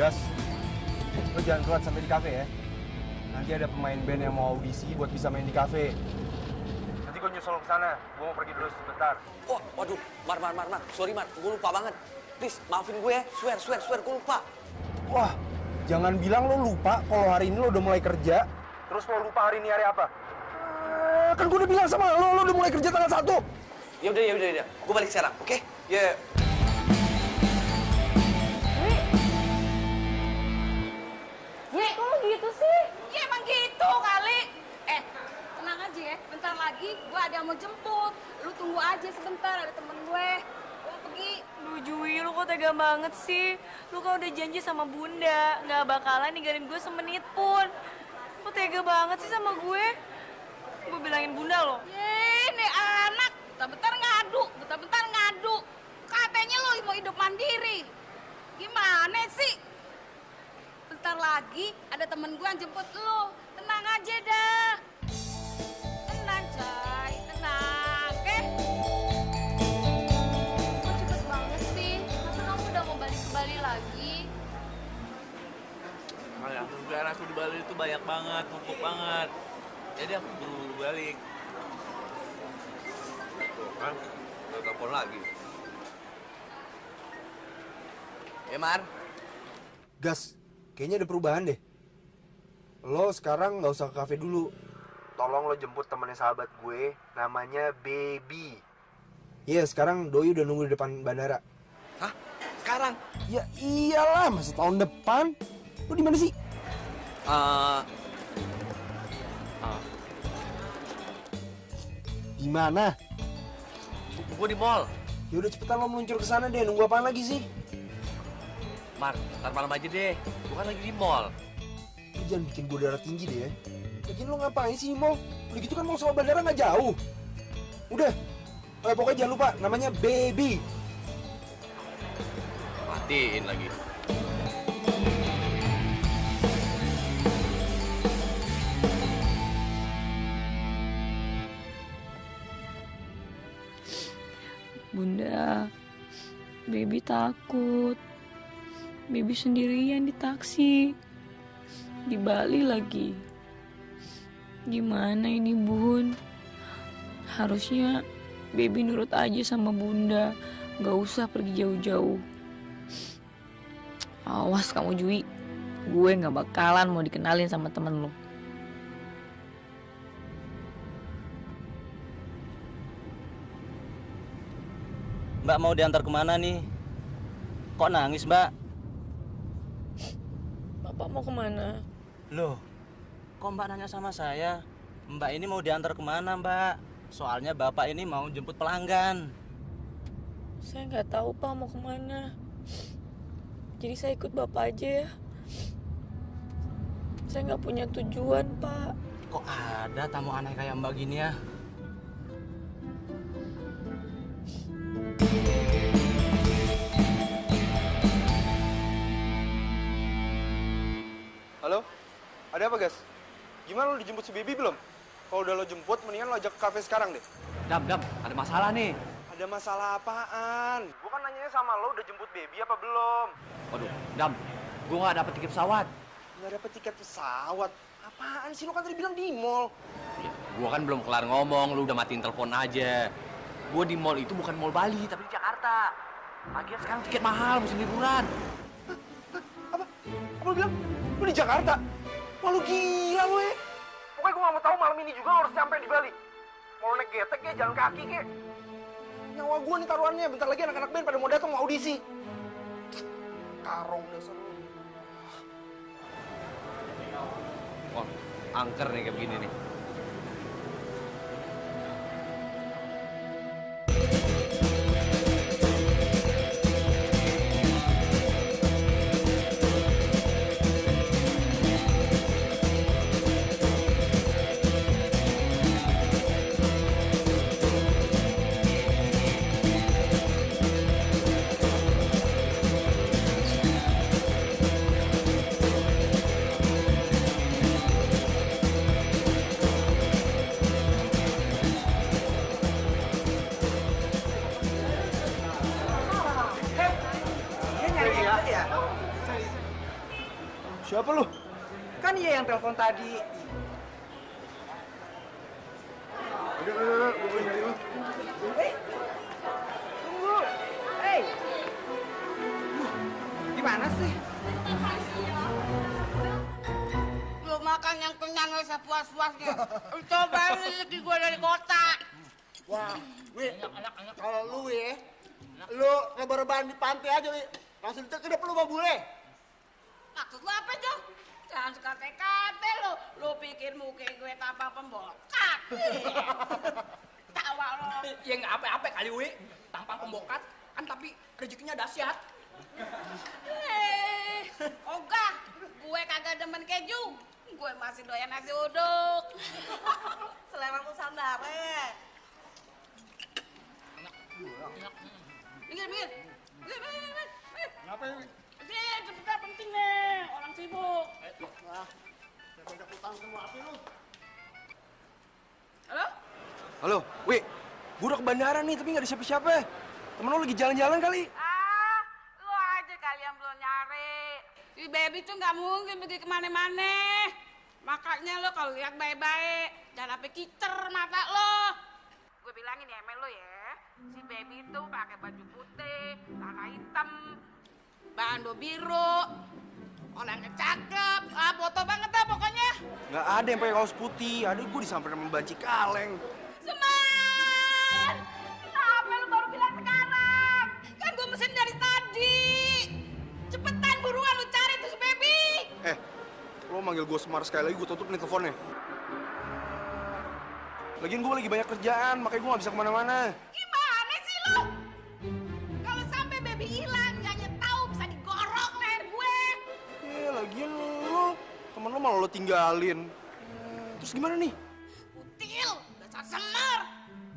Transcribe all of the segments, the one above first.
Gas, lo jangan telat sampai di kafe ya. Nanti ada pemain band yang mau audisi buat bisa main di kafe. Nanti gue nyusul ke sana. Gue mau pergi dulu sebentar. Oh, waduh, Mar. Sorry, Mar. Gue lupa banget. Please, maafin gue ya. Swear. Gue lupa. Wah, jangan bilang lo lupa kalau hari ini lo udah mulai kerja. Terus lo lupa hari ini hari apa? Kan gue udah bilang sama lo udah mulai kerja tanggal 1. Ya udah. Gue balik sekarang, oke? Ya. Gue, kok lo gitu sih? Ya emang gitu kali. Tenang aja ya. Bentar lagi gue ada yang mau jemput. Lu tunggu aja sebentar, ada temen gue. Gue pergi. Duh Jui, lu kok tega banget sih? Lu kan udah janji sama Bunda, nggak bakalan ninggalin gue semenit pun. Lu tega banget sih sama gue. Gue bilangin Bunda loh. Nih anak, bentar-bentar ngadu. Katanya lo mau hidup mandiri. Gimana sih? Bentar lagi ada temen gue yang jemput lo. Tenang aja dah. Tenang, Cai. Tenang, oke? Kok cepet banget sih? Masa kamu udah mau balik ke Bali lagi? Tugas aku di Bali itu banyak banget, numpuk banget. Jadi aku buru balik. Tuh kan, udah telepon lagi. Mar. Gas, kayaknya ada perubahan deh. Lo sekarang nggak usah ke kafe dulu. Tolong lo jemput temennya sahabat gue, namanya Baby. Iya, sekarang Doi udah nunggu di depan bandara. Hah? Sekarang? Ya iyalah, masa tahun depan. Lo di mana sih? Di mana? Gue di mall. Ya udah cepetan lo meluncur ke sana deh. Nunggu apaan lagi sih? Mar, ntar malam aja deh. Gue kan lagi di mall. Lo jangan bikin gue darah tinggi deh ya. Lagian lo ngapain sih di mall? Udah gitu kan mau sama bandara nggak jauh. Udah. Pokoknya jangan lupa, namanya Baby. Matiin lagi. Bunda, Baby takut. Baby sendirian di taksi. Di Bali lagi. Gimana ini, Bun? Harusnya Baby nurut aja sama Bunda. Gak usah pergi jauh-jauh. Awas kamu, Jui. Gue gak bakalan mau dikenalin sama temen lo. Mbak mau diantar kemana nih? Kok nangis, Mbak? Bapak mau kemana? Loh, kok Mbak nanya sama saya? Mbak ini mau diantar kemana, Mbak? Soalnya Bapak ini mau jemput pelanggan. Saya nggak tahu, Pak, mau kemana. Jadi saya ikut Bapak aja ya. Saya nggak punya tujuan, Pak. Kok ada tamu aneh kayak Mbak gini ya? Halo? Ada apa, Gas? Gimana lo dijemput si Baby belum? Kalau udah lo jemput, mendingan lo ajak ke kafe sekarang deh. Dam, ada masalah nih. Ada masalah apaan? Gue kan nanyanya sama lo udah jemput Baby apa belum? Waduh, Dam, gue gak dapet tiket pesawat. Nggak dapet tiket pesawat? Apaan sih? Lo kan tadi bilang di mall. Ya, gue kan belum kelar ngomong, lu udah matiin telepon aja. Gue di mall itu bukan mall Bali, tapi di Jakarta. Lagian sekarang tiket mahal, musim liburan. Apa? Apa lo bilang? Lo di Jakarta? Wah, lo gila lo ya. Pokoknya gue gak mau tahu malam ini juga lo harus sampai di Bali. Mau lo naik getek ya, jalan kaki kek. Nyawa gue nih taruhannya. Bentar lagi anak-anak band pada mau datang mau audisi. Karong dasar lo. Wah, angker nih kayak begini nih. Siapa lu? Kan iya yang telepon tadi. Udah, gue nyari lu. Tunggu. Hey. Gimana sih? Lu makan yang kenyang gak usah puas-puasnya. Lu cobain rezeki gue dari kota. Wah, Wi, kalau lu ya, lu ngeberban di pantai aja, Wi. Langsung ditekep lu sama bule. Maksud lu apa, Jo? Jangan suka kate-kate lu. Lu pikir muka gue tampang pembokat. Tawa lu. Ya nggak apa-apa kali, Wi. Tampang pembokat, kan tapi rezekinya dahsyat. Ogah, gue kagak demen keju. Gue masih doyan nasi uduk. Selera lu sandare. Minggir. Kenapa ini? Cepetan penting nih, orang sibuk. Wah, saya banyak utang semua api lu. Halo? Halo, Wi. Gue udah ke bandara nih, tapi nggak ada siapa-siapa. Temen lu lagi jalan-jalan kali. Lu aja kalian belum nyari. Si baby tuh nggak mungkin pergi kemana-mana. Makanya lo kalau lihat baik-baik, jangan sampai kicer mata lo. Gue bilangin ya, Mel lo ya. Si baby itu pakai baju putih, celana hitam, bando biru, orangnya cakep, foto banget dah pokoknya. Nggak ada yang pakai kaos putih, ada gue disamperin sama banci kaleng. Seman! Kenapa lu baru bilang sekarang? Kan gue mesen dari tadi. Cepetan buruan lu cari tuh si baby. Lo manggil gue Semar sekali lagi, gue tutup nih teleponnya. Lagian gue lagi banyak kerjaan, makanya gue gak bisa kemana-mana. Gimana sih lu? Kalau sampai baby hilang, nyanyi tahu bisa digorok leher gue. Lagian lo, temen lo malah lo tinggalin. Terus gimana nih? Util, dasar Semar.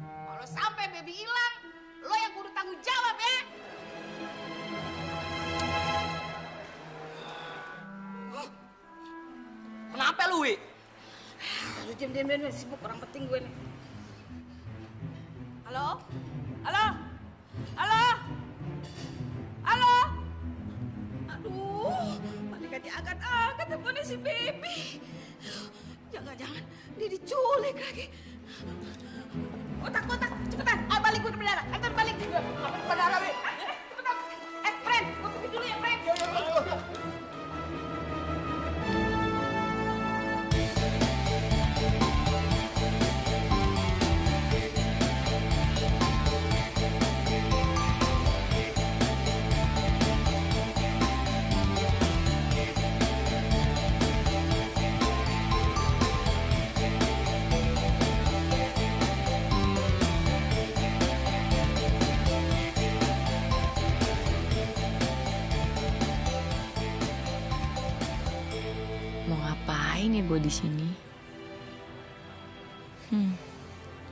Kalau sampai baby hilang, lo yang kudu tanggung jawab ya. Kenapa lu, Wi? Lu diam-diam sibuk orang penting gue nih. Halo? Aduh, mana gak diangkat-angkat teleponnya si baby. Jangan-jangan dia diculik lagi. Otak, cepetan. Balik gue ke bandara. Antar balik. Ke bandara, Wi. Cepetan. Friend, gue pergi dulu ya, friend. Ngapain ya gue di sini?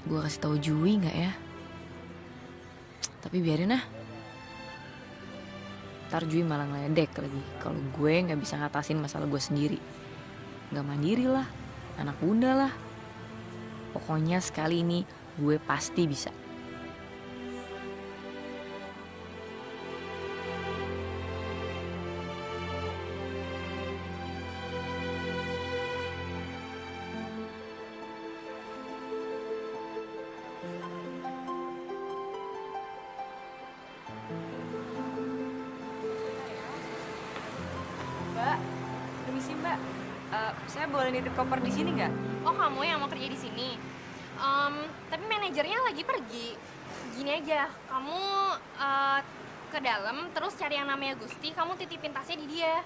Gue kasih tahu Jui nggak ya? Tapi biarin ah. Ntar Jui malah ngeledek lagi kalau gue nggak bisa ngatasin masalah gue sendiri. Nggak mandiri lah, anak bunda lah. Pokoknya sekali ini gue pasti bisa. Mbak, permisi Mbak. Saya boleh nitip koper di sini nggak? Oh, kamu yang mau kerja di sini? Tapi manajernya lagi pergi. Gini aja, kamu ke dalam, terus cari yang namanya Gusti, kamu titipin tasnya di dia.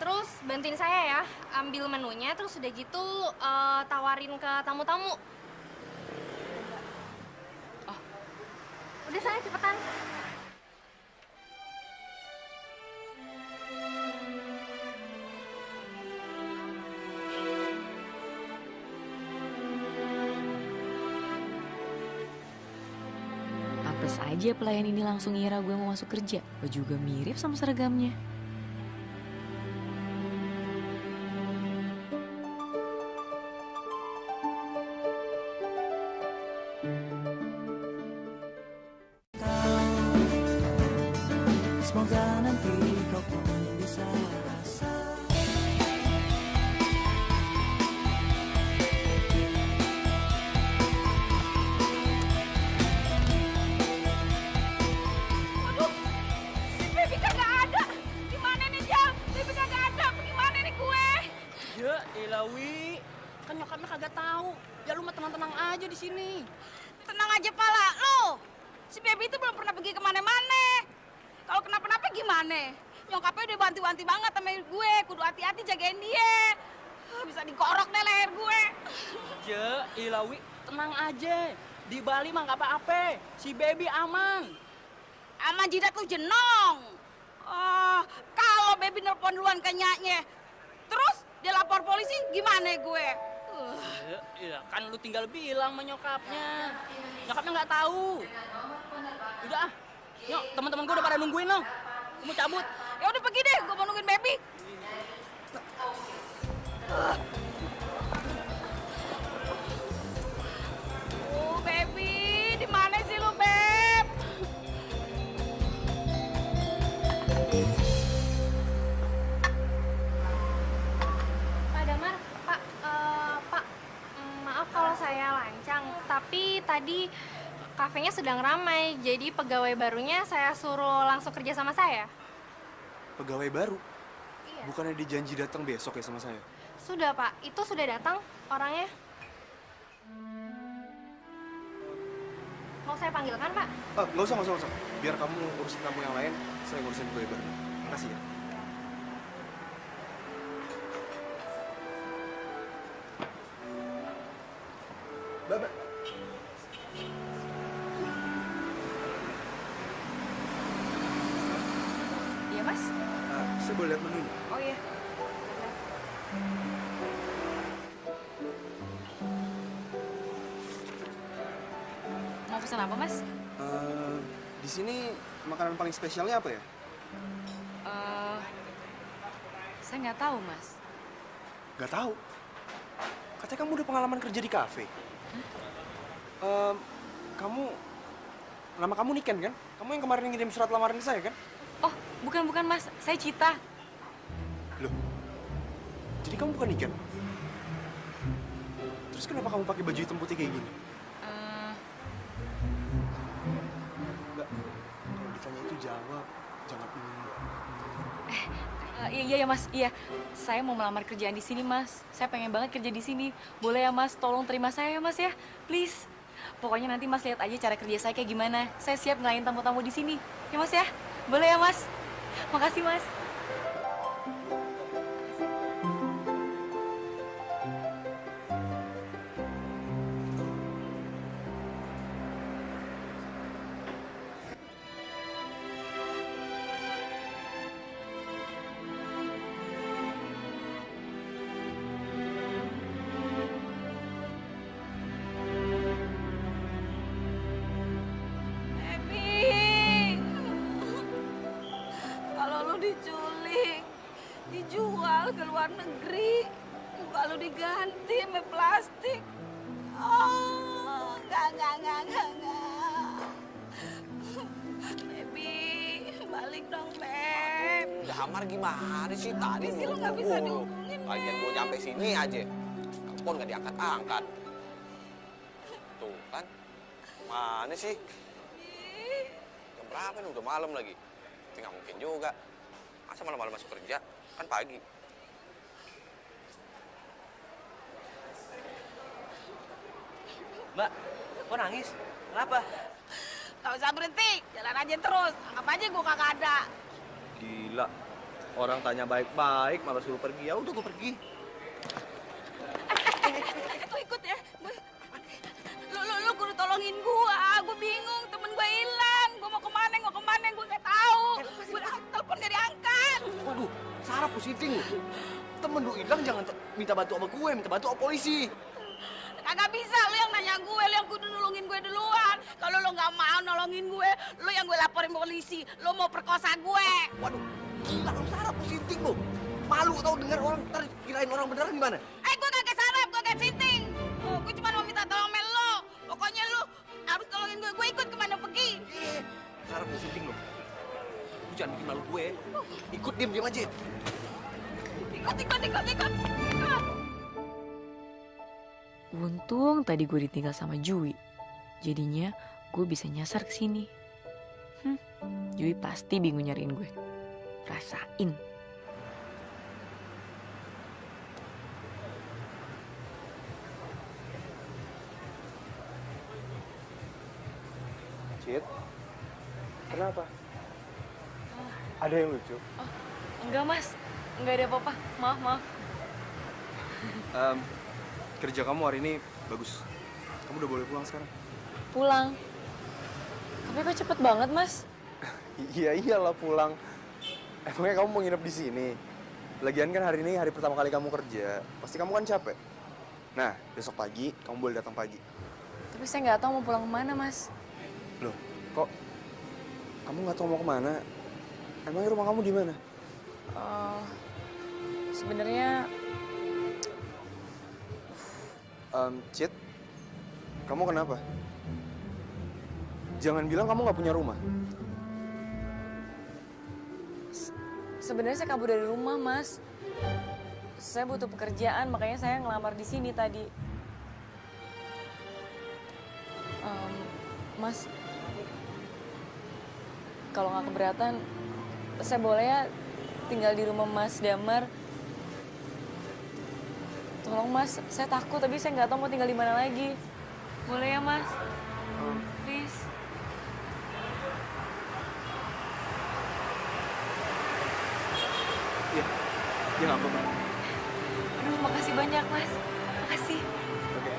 Terus bantuin saya ya, ambil menunya, terus udah gitu tawarin ke tamu-tamu. Oh, udah saya cepetan. Pantes aja pelayan ini langsung ngira gue mau masuk kerja. Gue juga mirip sama seragamnya. Semoga nanti kau pun bisa rasa nyokapnya kagak tahu. Ya lu mah tenang-tenang aja di sini. Tenang aja pala lo. Si baby itu belum pernah pergi kemana-mana. Kalau kenapa-napa gimana? Nyokapnya udah bantu-bantu banget sama gue. Kudu hati-hati jagain dia. Bisa dikorok deh leher gue. Ya, Ilawi, tenang aja. Di Bali mah nggak apa-apa. Si baby aman. Sama jidat lu jenong. Kalau baby nelpon duluan ke nyaknya, terus dia lapor polisi, gimana gue? Iya, kan lu tinggal bilang sama nyokapnya. Nyokapnya nggak tahu. Udah ah, yuk teman-teman gue udah pada nungguin lo. Mau cabut? Ya udah pergi deh, gue mau nungguin baby. Baby, di mana sih lu, Beb? Pak Damar, Pak, maaf kalau saya lancang, tapi tadi kafenya sedang ramai, jadi pegawai barunya saya suruh langsung kerja sama saya. Pegawai baru? Iya. Bukannya dijanji datang besok ya sama saya? Sudah Pak, itu sudah datang orangnya. Mau saya panggilkan Pak? Nggak usah. Biar kamu urusin tamu yang lain, saya ngurusin pegawai baru. Makasih ya. Mbak. Iya, Mas? Saya boleh lihat menu? Oh iya. Mau pesan apa, Mas? Di sini makanan paling spesialnya apa ya? Saya nggak tahu, Mas. Gak tahu. Katanya kamu udah pengalaman kerja di kafe. Nama kamu Niken kan? Kamu yang kemarin ngirim surat lamaran ke saya kan? Oh, bukan, Mas. Saya Cita. Loh, jadi kamu bukan Niken? Terus kenapa kamu pakai baju hitam putih kayak gini? Enggak, kalau ditanya itu jawab, jangan Iya, Mas. Iya, saya mau melamar kerjaan di sini, Mas. Saya pengen banget kerja di sini. Boleh ya, Mas? Tolong terima saya ya, Mas ya. Please. Pokoknya nanti Mas lihat aja cara kerja saya kayak gimana. Saya siap ngelayan tamu-tamu di sini. Ya, Mas ya? Boleh ya, Mas? Makasih, Mas. Dijual ke luar negeri, kalau diganti sama plastik. Oh, enggak. Baby, balik dong, Beb. Damar gimana sih tadi? Sih lu nggak bisa dihubungin, Lagian gue nyampe sini aja. Telepon nggak diangkat-angkat. Tuh kan, mana sih? Jam berapa nih? Udah malam lagi. Tapi nggak mungkin juga. Masa malam-malam masuk kerja? Kan pagi. Mbak, kok nangis? Kenapa? Gak usah berhenti, jalan aja terus. Anggap aja gue kagak ada. Gila, orang tanya baik-baik malah suruh pergi. Ya udah gue pergi. Lu ikut ya. Lu kudu tolongin gua bingung, temen gua hilang. Gua mau kemana, gua nggak tahu. Gua telepon gak diangkat. Waduh, Sarah positing lu. Temen lu hilang jangan minta bantu sama gue, minta bantu sama polisi. Kagak bisa, lu yang nanya gue, lu yang kudu nolongin gue duluan. Kalau lu nggak mau nolongin gue, lu yang gue laporin polisi. Lu mau perkosa gue. Waduh, gila lu Sarah positing lu. Malu tau denger orang, ntar kirain orang beneran gimana? Gue kagak sarap, gue kagak sinting. Gue cuma mau minta tolong sama lu. Pokoknya lu harus tolongin gue. Gue ikut kemana pergi. Sarah positing lu. Lu jangan bikin malu gue. Ikut diam aja. Ikut. Untung tadi gue ditinggal sama Jui. Jadinya gue bisa nyasar ke sini. Jui pasti bingung nyariin gue. Rasain. Cid, kenapa? Ada yang lucu? Oh, enggak mas, enggak ada apa-apa. Maaf, maaf. Kerja kamu hari ini bagus. Kamu udah boleh pulang sekarang. Pulang. Tapi kok cepet banget mas? Iya iyalah pulang. Emangnya kamu mau nginep di sini? Lagian kan hari ini hari pertama kali kamu kerja. Pasti kamu kan capek. Nah, besok pagi kamu boleh datang pagi. Tapi saya nggak tahu mau pulang kemana mas. Loh, kok kamu nggak tahu mau kemana? Emangnya rumah kamu di mana? Sebenarnya Cid, kamu kenapa? Jangan bilang kamu nggak punya rumah. sebenarnya saya kabur dari rumah mas. Saya butuh pekerjaan, makanya saya ngelamar di sini tadi. Mas, kalau nggak keberatan, saya boleh ya tinggal di rumah Mas Damar. Tolong Mas, saya takut tapi saya nggak tahu mau tinggal di mana lagi. Boleh ya Mas? Please. Iya, ya nggak apa-apa. Aduh, makasih banyak Mas. Makasih. Oke.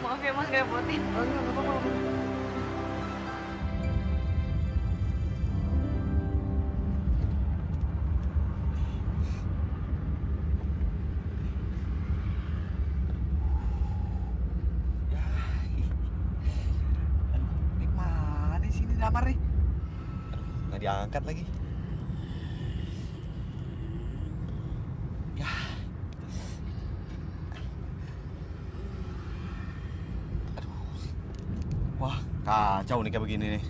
Maaf ya Mas, ngerepotin. Oh, nggak apa-apa. Damar nih. Aduh, nggak diangkat lagi. Ya. Aduh. Wah, kacau nih kayak begini nih.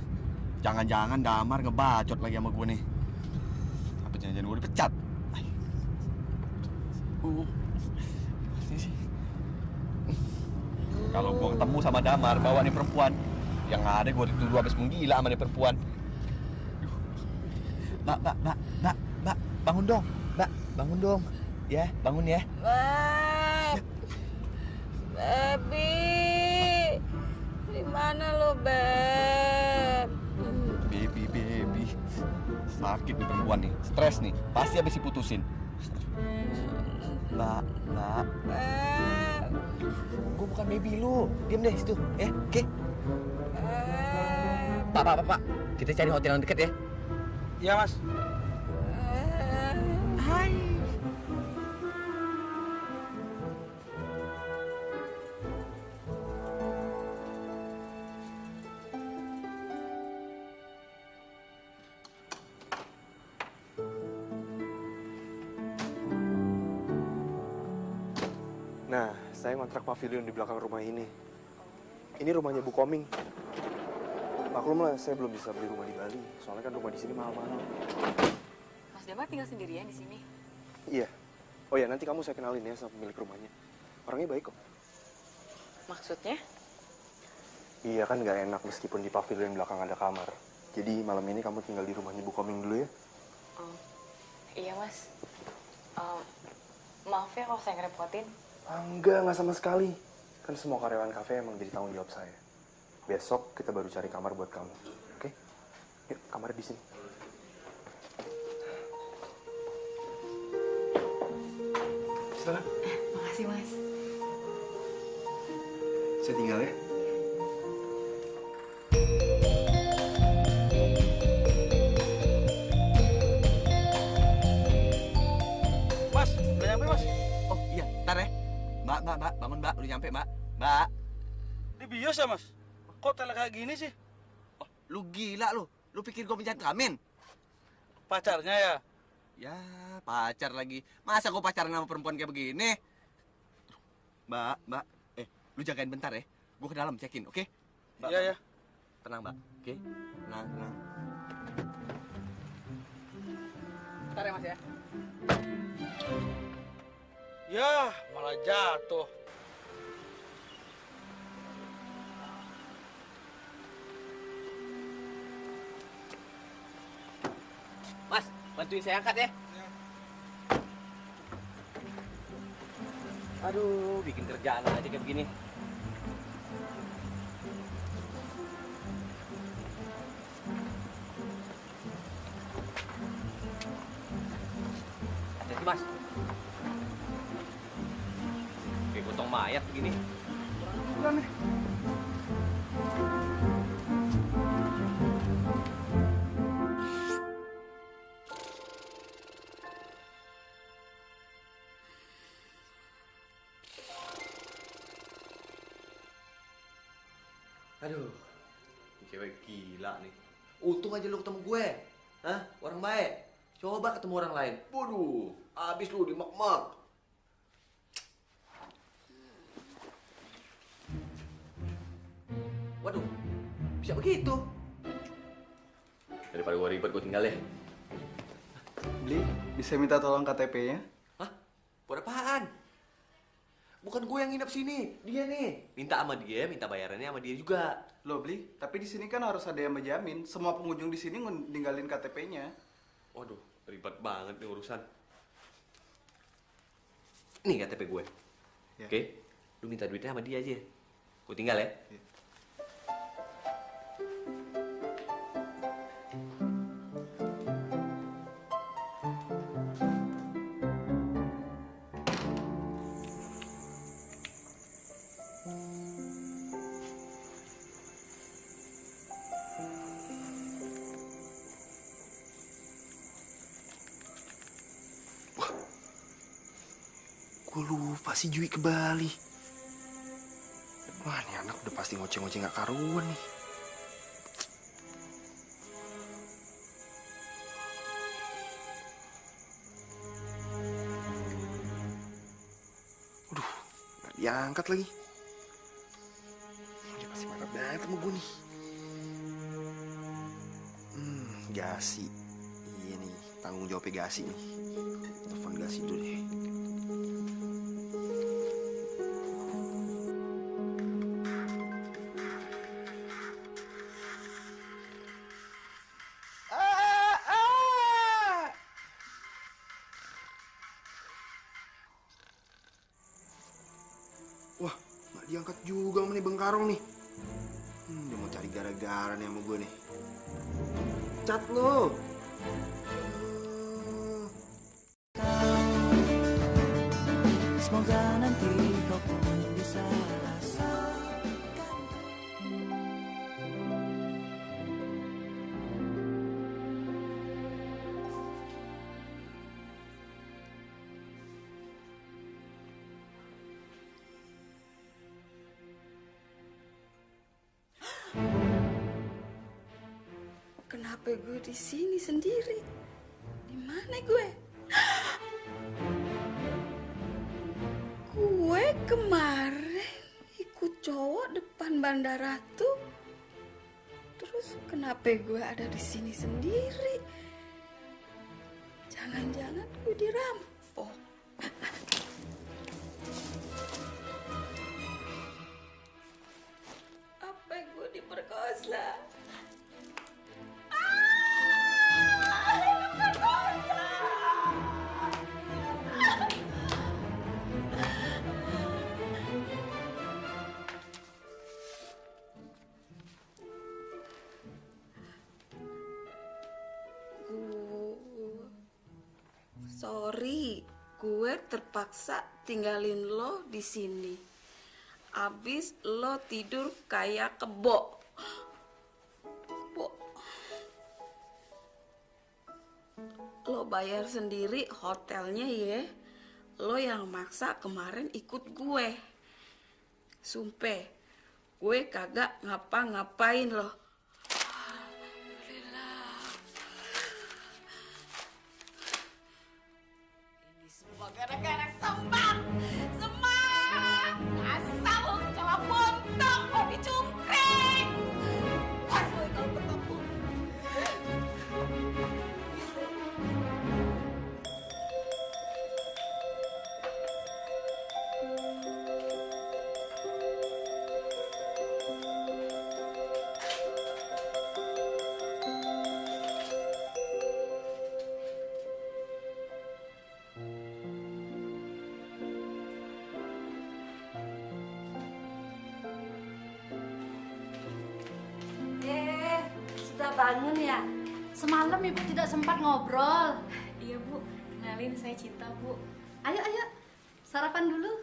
Jangan-jangan Damar ngebacot lagi sama gue nih. Apa jangan-jangan gue dipecat? Pasti sih. Kalau gue ketemu sama Damar bawa nih perempuan, yang ada gue dituduh habis menggila sama nih perempuan. Mbak, bangun dong. Mbak, bangun dong. Ya, bangun ya. Beb, Baby, di mana lo Beb? Baby. Sakit nih perempuan nih, stres nih. Pasti habis diputusin. Mbak. Beb, Gue bukan baby lu. Diam deh situ, ya, oke? Pak. Kita cari hotel yang deket ya. Iya, Mas. Hai. Nah, saya ngontrak pavilion di belakang rumah ini. Ini rumahnya Bu Koming. Maklum lah, saya belum bisa beli rumah di Bali. Soalnya kan rumah di sini mahal-mahal. Mas Damar tinggal sendirian di sini? Iya. Oh ya, nanti kamu saya kenalin ya sama pemilik rumahnya. Orangnya baik kok. Maksudnya? Iya kan nggak enak meskipun di pavilion belakang ada kamar. Jadi malam ini kamu tinggal di rumahnya Bu Koming dulu ya. Oh, iya Mas. Maaf ya kalau saya ngerepotin. Enggak sama sekali. Kan semua karyawan kafe emang jadi tanggung jawab saya. Besok kita baru cari kamar buat kamu. Oke? Yuk, kamar di sini. Silakan. Makasih Mas. Saya tinggal ya. Mas, udah nyampe, Mas. Oh iya, ntar ya. Mbak, bangun Mbak, udah nyampe Mbak. Mbak. Di bios ya, Mas? Kok tele kayak gini sih? Oh, lu gila lu. Lu pikir gue penjahat kelamin? Pacarnya ya? Ya, pacar lagi. Masa gue pacaran sama perempuan kayak begini? Mbak. Lu jagain bentar ya. Gue ke dalam cekin, oke? Iya. Tenang, Mbak. Oke? Tenang. Bentar ya Mas ya. Ya, malah jatuh. Mas, bantuin saya angkat ya. Aduh, bikin kerjaan aja kayak begini. Mas. Kayak potong mayat begini. Bulan nih. Aduh, ini cewek gila nih. Untung aja lu ketemu gue. Hah? Orang baik. Coba ketemu orang lain. Waduh, abis lu dimak-mak. Waduh, bisa begitu. Daripada gue ribet, gue tinggal ya. Beli, bisa minta tolong KTP-nya? Hah? Buat apaan? Bukan gue yang nginep sini, dia nih. Minta sama dia, minta bayarannya sama dia juga. Loh, Beli, tapi di sini kan harus ada yang menjamin. Semua pengunjung di sini ninggalin KTP-nya. Waduh, ribet banget nih urusan. Ini KTP gue. Ya. Oke, lu minta duitnya sama dia aja. Gue tinggal ya. Ya. Gue lupa si Jui ke Bali. Wah, ini anak udah pasti ngoceh-ngoceh gak karuan nih. Waduh, gak diangkat lagi. Dia pasti marah banget sama gue nih. Gasi. Iya nih, tanggung jawabnya Gasi nih. Telepon Gasi dulu deh. Wah, gak diangkat juga sama nih Bang Karong nih. Dia mau cari gara-gara nih sama gue nih. Cat lo. Semoga nanti kau pun bisa rasakan. Kenapa gue di sini sendiri? Di mana gue? Gue kemarin ikut cowok depan bandara tuh. Terus kenapa gue ada di sini sendiri? Jangan-jangan gue dirampok. Apa gue diperkosa? Sorry, gue terpaksa tinggalin lo di sini. Abis lo tidur kayak kebo. Kebo. Lo bayar sendiri hotelnya ya. Lo yang maksa kemarin ikut gue. Sumpah, gue kagak ngapa-ngapain lo. Gara-gara Sembang, asal lo kecewa bontok, mau dicungkring. Pas lo kalau ketemu. Bangun ya. Semalam Ibu tidak sempat ngobrol. Iya, Bu. Kenalin, saya Cinta, Bu. Ayo, ayo. Sarapan dulu.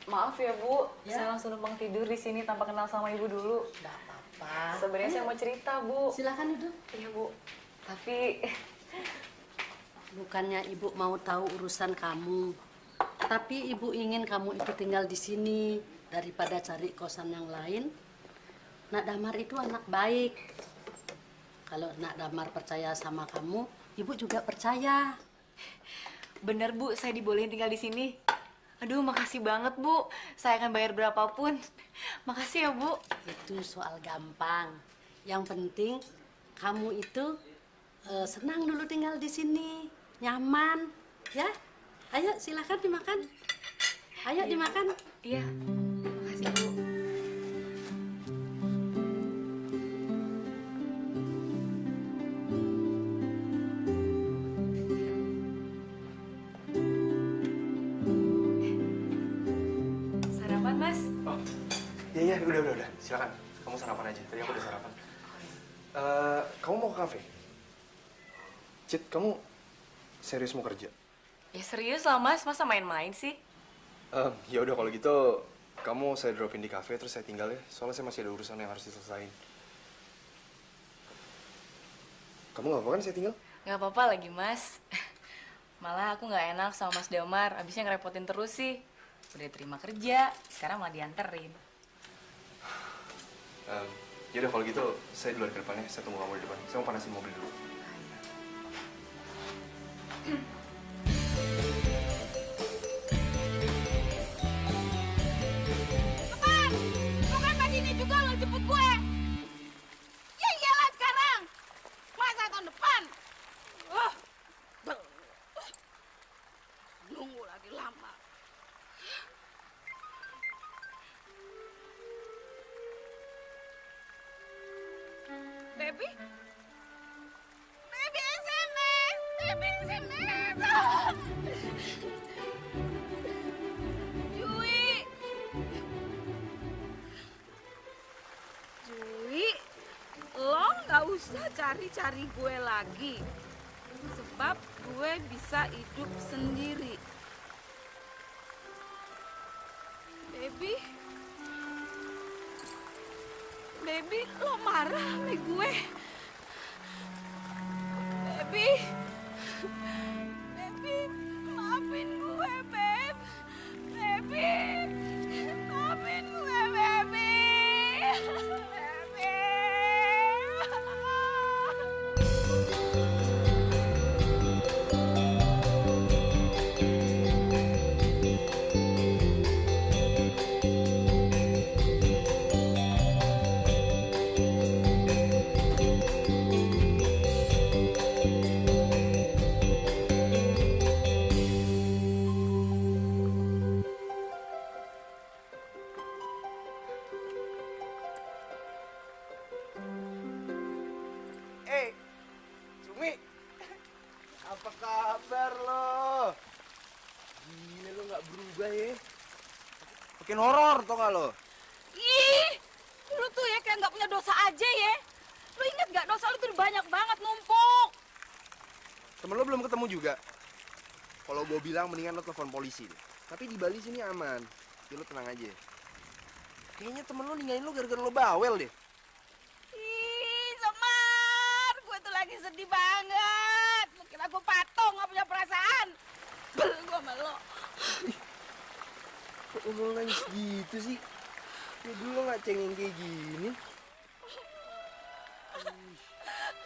Maaf ya, Bu. Ya. Saya langsung numpang tidur di sini tanpa kenal sama Ibu dulu. Nggak apa-apa. Sebenarnya saya mau cerita, Bu. Silakan duduk. Iya, Bu. Tapi Bukannya ibu mau tahu urusan kamu, tapi ibu ingin kamu itu tinggal di sini daripada cari kosan yang lain. Nak Damar itu anak baik. Kalau Nak Damar percaya sama kamu, ibu juga percaya. bener, Bu, saya dibolehin tinggal di sini. Aduh, makasih banget, Bu. Saya akan bayar berapapun. Makasih ya, Bu. Itu soal gampang. Yang penting kamu itu senang dulu tinggal di sini, nyaman, ya. Ayo silakan dimakan. Ayo dimakan. Iya. Makasih, Bu. Sarapan, Mas? Oh, iya, udah. Silakan. Kamu sarapan aja. Tadi aku udah sarapan. Kamu mau ke kafe? Cit, kamu serius mau kerja? Ya serius lah, Mas. Masa main-main sih? Ya udah kalau gitu, kamu saya dropin di kafe terus saya tinggal ya. Soalnya saya masih ada urusan yang harus diselesain. Kamu nggak apa-apa kan saya tinggal? Nggak apa-apa lagi, Mas. Malah aku nggak enak sama Mas Damar. Abisnya ngerepotin terus sih. Udah terima kerja, sekarang malah dianterin. Ya udah kalau gitu, saya duluan ke depannya. Saya tunggu kamu di depan. Saya mau panasin mobil dulu. Teman, bukan pagi ini juga lo jemput gue. Ya iyalah sekarang. Masa tahun depan? Wah, nunggu lagi lama. Baby? Baby SMS! Baby SMS! Jui! Jui, lo nggak usah cari-cari gue lagi. Sebab gue bisa hidup sendiri. Baby? Baby, lo marah sama gue. Baby. Baby, maafin gue, Beb. Baby. Maafin gue, Baby. Cumi, apa kabar lo? Gila lo nggak berubah ya? Makin horor tau gak lo? Ih, lu tuh ya kayak nggak punya dosa aja ya. Lu inget nggak dosa lu tuh banyak banget numpuk. Temen lo belum ketemu juga? Kalau gue bilang mendingan lo telepon polisi deh. Tapi di Bali sini aman. Jadi lo tenang aja. Kayaknya temen lo ninggalin lo gara-gara lo bawel deh. Ih, Semar, gue tuh lagi sedih banget. Lu kira gue patung nggak punya perasaan. Bel, gue sama lo. Kok lo nangis gitu sih? Ya dulu lo nggak cengeng kayak gini.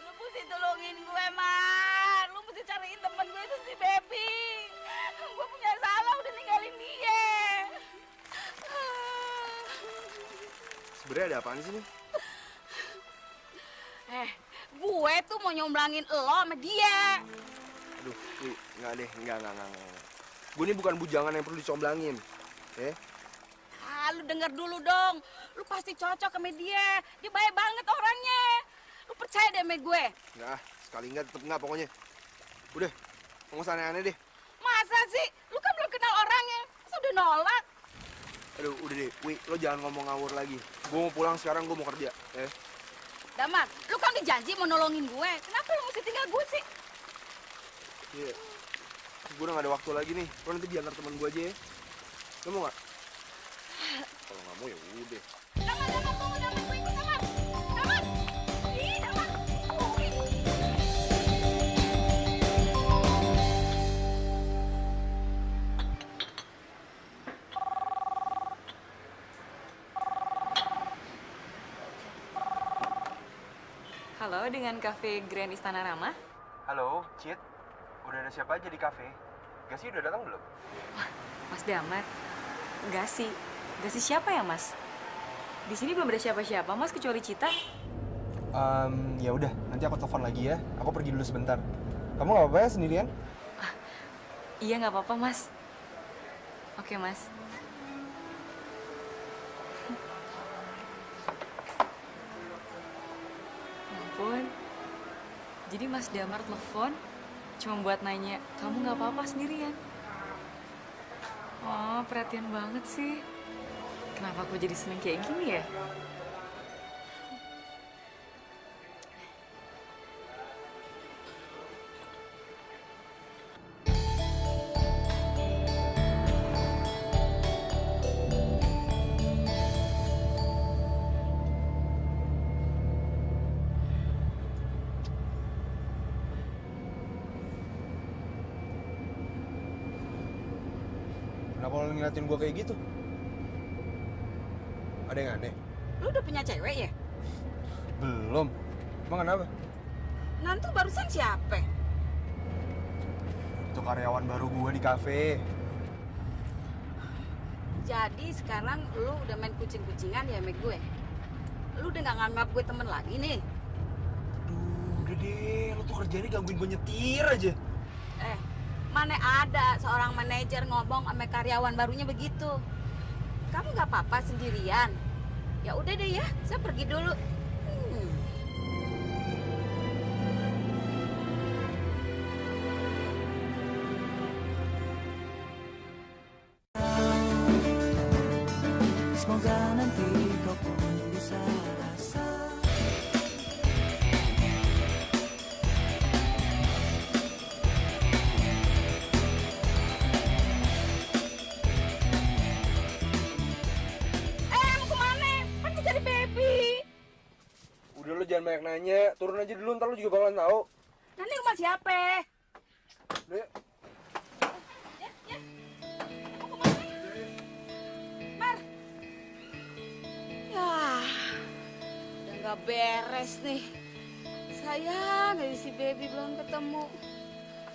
Lu mesti tolongin gue, Mar. Lu mesti cariin temen gue itu si Baby. Gue punya salah udah ninggalin dia. Sebenarnya ada apaan sih nih? Gue tuh mau nyomblangin lo sama dia. Aduh, Wi, enggak deh, enggak. Gue ini bukan bujangan yang perlu dicomblangin. Lu denger dulu dong. Lu pasti cocok sama dia. Dia baik banget orangnya. Lu percaya deh sama gue. Enggak, sekali enggak tetep enggak pokoknya. Udah, nggak usah aneh-aneh deh. Masa sih? Lu kan belum kenal orangnya. Masa udah nolak? Aduh, udah deh, Wi, lo jangan ngomong ngawur lagi. Gue mau pulang sekarang, gue mau kerja. Damar, lu kan udah janji mau nolongin gue. Kenapa lu mesti tinggal gue sih? Iya. gue udah gak ada waktu lagi nih. Lo nanti diantar teman gue aja ya. Lo mau gak? Kalau gak mau ya udah. Halo, dengan Cafe Grand Istana Rama. Halo, Cid. Udah ada siapa aja di kafe? Gasi udah datang belum? Mas Damar. Gasi siapa ya, Mas? Di sini belum ada siapa-siapa, Mas, kecuali Cita. Ya udah, nanti aku telepon lagi ya. Aku pergi dulu sebentar. Kamu nggak apa-apa ya sendirian? Iya, nggak apa-apa, Mas. Oke, Mas. Ampun. Jadi Mas Damar telepon cuma buat nanya, kamu nggak apa-apa sendirian? Oh, perhatian banget sih. Kenapa aku jadi seneng kayak gini ya? Kenapa lo ngeliatin gue kayak gitu? Ada yang aneh? Lu udah punya cewek ya? Belum. Emang kenapa? Nanti barusan siapa? Itu karyawan baru gue di kafe. Jadi sekarang lu udah main kucing-kucingan ya sama gue? Lu udah gak nganggap gue temen lagi nih? Aduh, udah deh. Lo tuh kerjanya gangguin gue nyetir aja. Mana ada seorang manajer ngomong sama karyawan barunya begitu. Kamu gak apa-apa sendirian? Ya udah deh ya, saya pergi dulu. Semoga nanti kau pun bisa rasa. Mau kemana? Kan mau cari baby. Udah lo jangan banyak nanya. Turun aja dulu, ntar lo juga bakalan tahu. Nanti rumah siapa? Udah. Udah nggak beres nih. Sayang, dari si baby belum ketemu.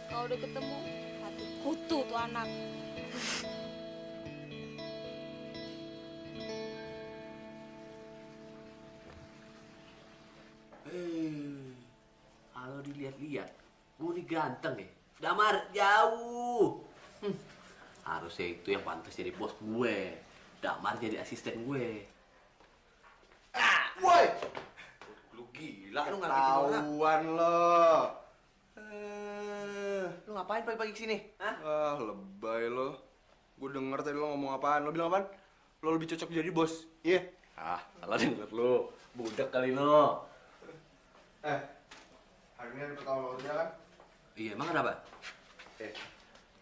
Kalau udah ketemu, hati kutu tuh anak. Kalau dilihat-lihat, gue nih ganteng ya. Damar jauh. Harusnya itu yang pantas jadi bos gue. Damar jadi asisten gue. Woi! Lu gila, lu nggak gitu orang. Ketahuan lo. Lu ngapain pagi-pagi kesini? Hah? Lebay lo. Gue denger tadi lo ngomong apaan. Lo bilang apaan? Lo lebih cocok jadi bos. Iya? Salah denger lu. Budak kali lo. Hari ini ada pertama kerja kan? Iya, emang kenapa?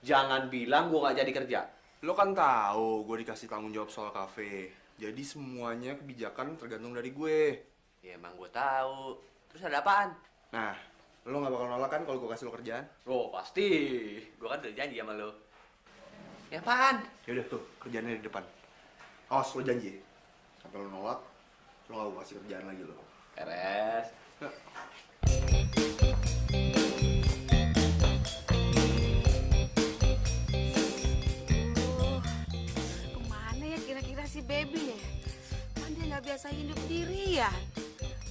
Jangan bilang gue nggak jadi kerja. Lo kan tahu gue dikasih tanggung jawab soal kafe. Jadi semuanya kebijakan tergantung dari gue. Ya emang gue tahu. Terus ada apaan? Nah, lo nggak bakal nolak kan kalau gue kasih lo kerjaan? Oh pasti. Gue kan udah janji sama lo. Ya apaan? Yaudah tuh, kerjaannya di depan. Awas, lo janji. Sampai lo nolak, lo nggak gue kasih kerjaan lagi lo. Beres. Kemana ya kira-kira si baby ya? Kan dia nggak biasa hidup diri ya.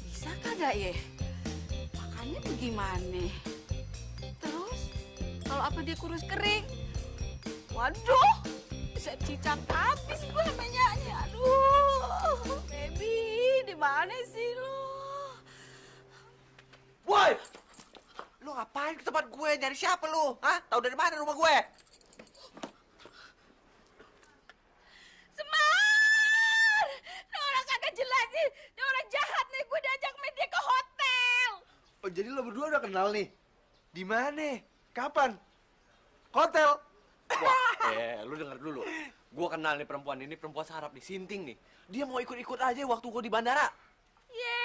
Bisa kagak ya? Makannya bagaimana? Terus kalau apa dia kurus kering? Waduh, bisa cicak habis gue namanya. Aduh, baby, di mana sih lo? Woi! Lu ngapain ke tempat gue? Nyari siapa lu? Hah? Tahu dari mana rumah gue? Semar! Ini orang kagak jelas nih. Ini orang jahat nih. Gue diajak main dia ke hotel. Oh, jadi lo berdua udah kenal nih? Di mana? Kapan? Hotel. Wah, lu denger dulu. Gua kenal nih perempuan ini, perempuan sarap nih, Sinting nih. Dia mau ikut-ikut aja waktu gua di bandara. Ye,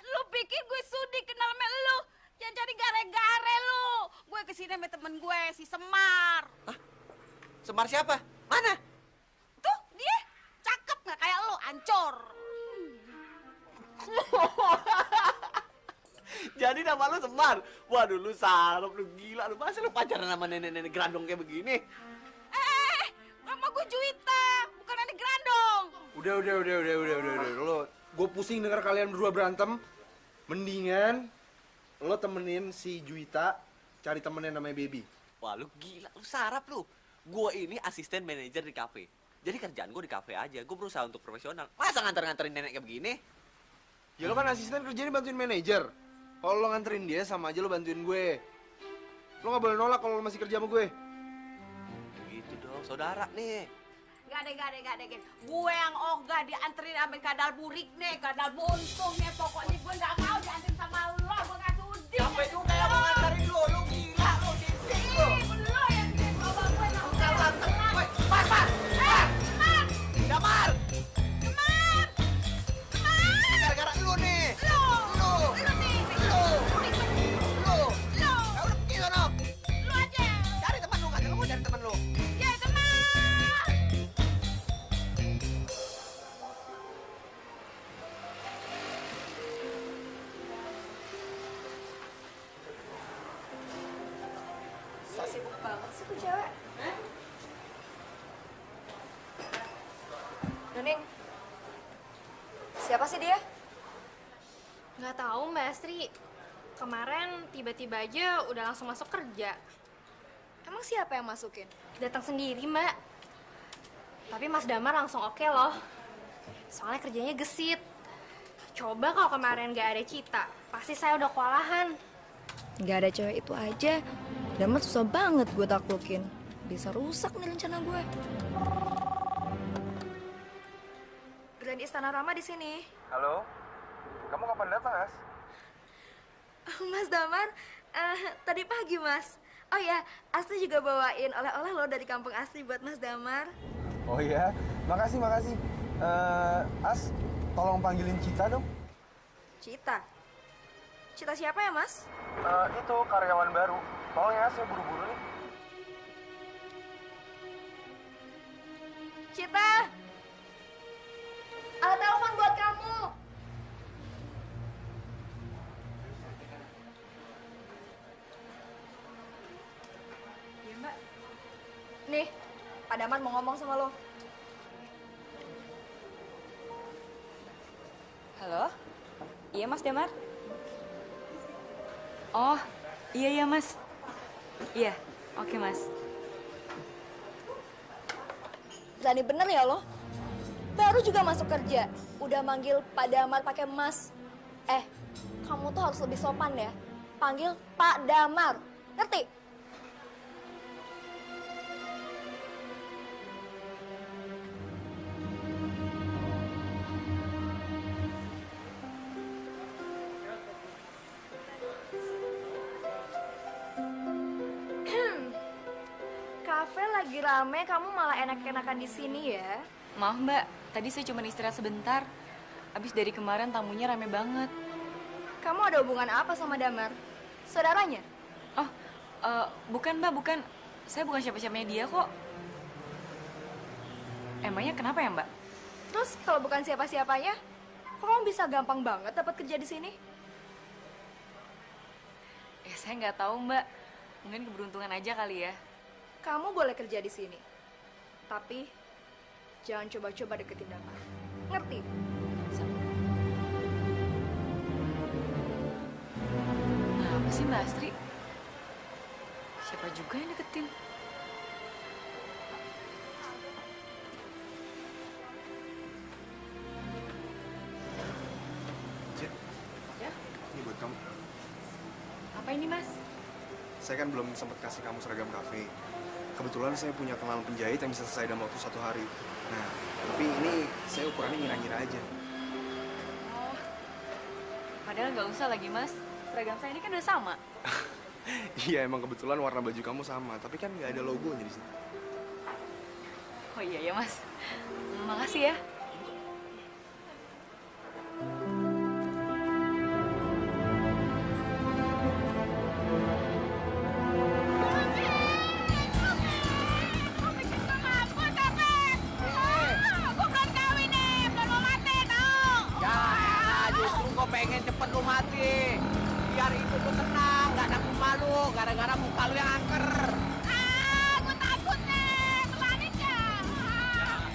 lu pikir gue sudi kenal sama lu? Jangan cari gare-gare lu. Gue kesini sama temen gue, si Semar. Hah? Semar siapa? Mana? Tuh, dia cakep nggak kayak lu, ancur. Jadi nama lu Semar? Waduh, lu sarap, lu gila. Lu masa lu pacaran sama nenek-nenek gerandong kayak begini? Nama gue Juwita, bukan Nenek Grandong. Udah. Lo, gue pusing denger kalian berdua berantem. Mendingan lo temenin si Juwita cari temennya namanya Baby. Wah, lu gila, lu sarap lu. Gua ini asisten manajer di kafe. Jadi kerjaan gue di kafe aja. Gue berusaha untuk profesional. Masa nganter-nganterin nenek kayak begini? Ya lo kan asisten kerjanya bantuin manajer. Kalau lo nganterin dia sama aja lo bantuin gue. Lo nggak boleh nolak kalau lo masih kerja sama gue. Gitu dong, saudara nih. Gak ada. Gue yang ogah dianterin sampai kadal burik nih, kadal buntung nih. Pokoknya gue gak mau dianterin sama lo, gue gak sudi. Sampai juga yang mau nganterin lu gila, lu disik lu. Lo yang bikin bawa gue yang Mas! Damar! Gara-gara lu nih. Lu. Ya udah pergi sono. Lo aja. Cari teman lu, katanya lu mau cari teman lu. Ya teman. So sibuk banget sih tuh cewek. Nuning, siapa sih dia? Nggak tahu Mbak Astri. Kemarin tiba-tiba aja udah langsung masuk kerja. Emang siapa yang masukin? Datang sendiri Mbak. Tapi Mas Damar langsung oke loh. Soalnya kerjanya gesit. Coba kalau kemarin nggak ada Cita, pasti saya udah kewalahan. Gak ada cewek itu aja, Damar susah banget gue taklukin. Bisa rusak nih rencana gue. Grand Istana Rama di sini. Halo, kamu kapan datang, As? Mas Damar, tadi pagi Mas. Oh ya, Asli juga bawain oleh-oleh lo dari kampung Asli buat Mas Damar. Oh iya, makasih. As, tolong panggilin Cita dong. Cita? Cita siapa ya Mas? Itu karyawan baru. Tolong ya, saya buru-buru nih. Cita! Ada telepon buat kamu. Iya mbak. Nih, Pak Damar mau ngomong sama lo. Halo? Iya Mas Damar? Oh, iya Mas. Iya, oke Mas. Berani bener ya lo? Baru juga masuk kerja, udah manggil Pak Damar pakai Mas. Kamu tuh harus lebih sopan ya. Panggil Pak Damar, ngerti? Kafe lagi rame, kamu malah enak-enakan di sini ya? Maaf mbak, tadi saya cuma istirahat sebentar. Abis dari kemarin tamunya rame banget. Kamu ada hubungan apa sama Damar? Saudaranya? Oh, bukan mbak, bukan. Saya bukan siapa-siapanya dia kok. Emangnya kenapa ya mbak? Terus kalau bukan siapa-siapanya, kok kamu bisa gampang banget dapat kerja di sini? Saya nggak tahu mbak. Mungkin keberuntungan aja kali ya. Kamu boleh kerja di sini, tapi jangan coba-coba deketin Damar. Ngerti? Nah, apa sih Mbak Astri? Siapa juga yang deketin? Cit, Ya? ini buat kamu. Apa ini Mas? Saya kan belum sempat kasih kamu seragam kafe. Kebetulan saya punya kenalan penjahit yang bisa selesai dalam waktu 1 hari. Nah, tapi ini saya ukurannya ngira-ngira aja. Oh, padahal nggak usah lagi Mas. Seragam saya ini kan udah sama. Iya, emang kebetulan warna baju kamu sama, tapi kan nggak ada logonya di sini. Oh iya ya Mas. Makasih ya. Pengen cepet lu mati biar ibu lu tenang, gak ada malu gara-gara muka lu yang angker. Gue takut nih, kelanin ya.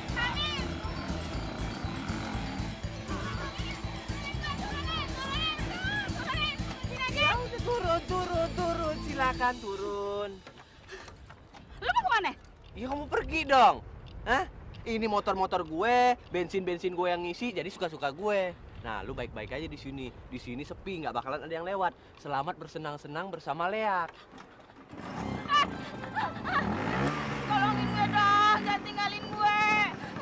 Kelanin. Ya udah turun, silakan turun. Lu mau kemana? Ya kamu pergi dong. Hah? Ini motor-motor gue, bensin gue yang ngisi, jadi suka-suka gue. Nah, lu baik-baik aja di sini. Di sini sepi, nggak bakalan ada yang lewat. Selamat bersenang-senang bersama Leak. Tolongin gue dong, jangan tinggalin gue.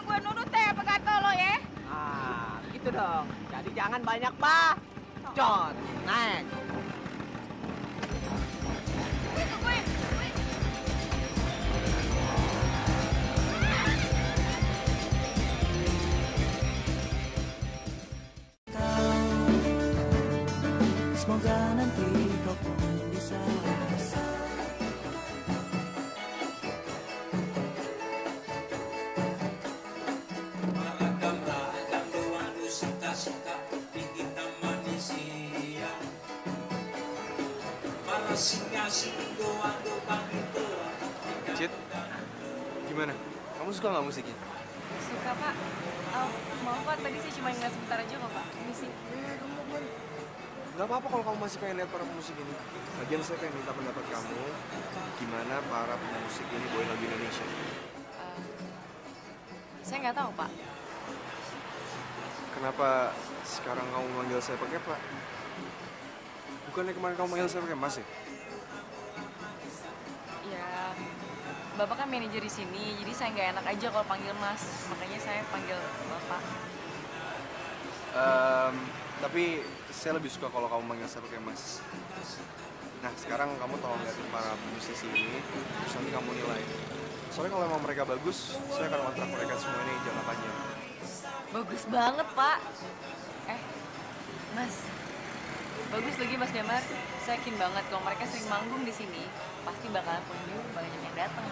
Gue nurut ya apa kata lo ya. Ah, gitu dong. Jadi jangan banyak bacot. Naik. Semoga nanti kau pun bisa rasa. Beragam doa suka-suka di kita manusia. Para singa-singa doa itu. Cid, gimana? Kamu suka nggak musiknya? Suka Pak. Maaf Pak, tadi saya cuma ngeliat sebentar aja kok Pak. Misi. Gak apa-apa kalau kamu masih pengen lihat para pemusik ini. Lagian saya pengen minta pendapat kamu, gimana para pemusik ini bawain lagu Indonesia. Saya nggak tahu Pak. Kenapa sekarang kamu manggil saya pakai Pak? Bukannya kemarin kamu manggil saya pakai Mas ya? Ya, Bapak kan manajer di sini, jadi saya nggak enak aja kalau panggil Mas. Makanya saya panggil Bapak. Tapi saya lebih suka kalau kamu manggil saya pakai Mas. Nah, sekarang kamu tolong liatin para musisi ini, terus nanti kamu nilai. Soalnya kalau emang mereka bagus, saya akan kontrak mereka semua ini jangka panjang. Bagus banget Pak. Mas, bagus lagi Mas Damar. Saya yakin banget kalau mereka sering manggung di sini, pasti bakalan pengunjung banyak yang datang.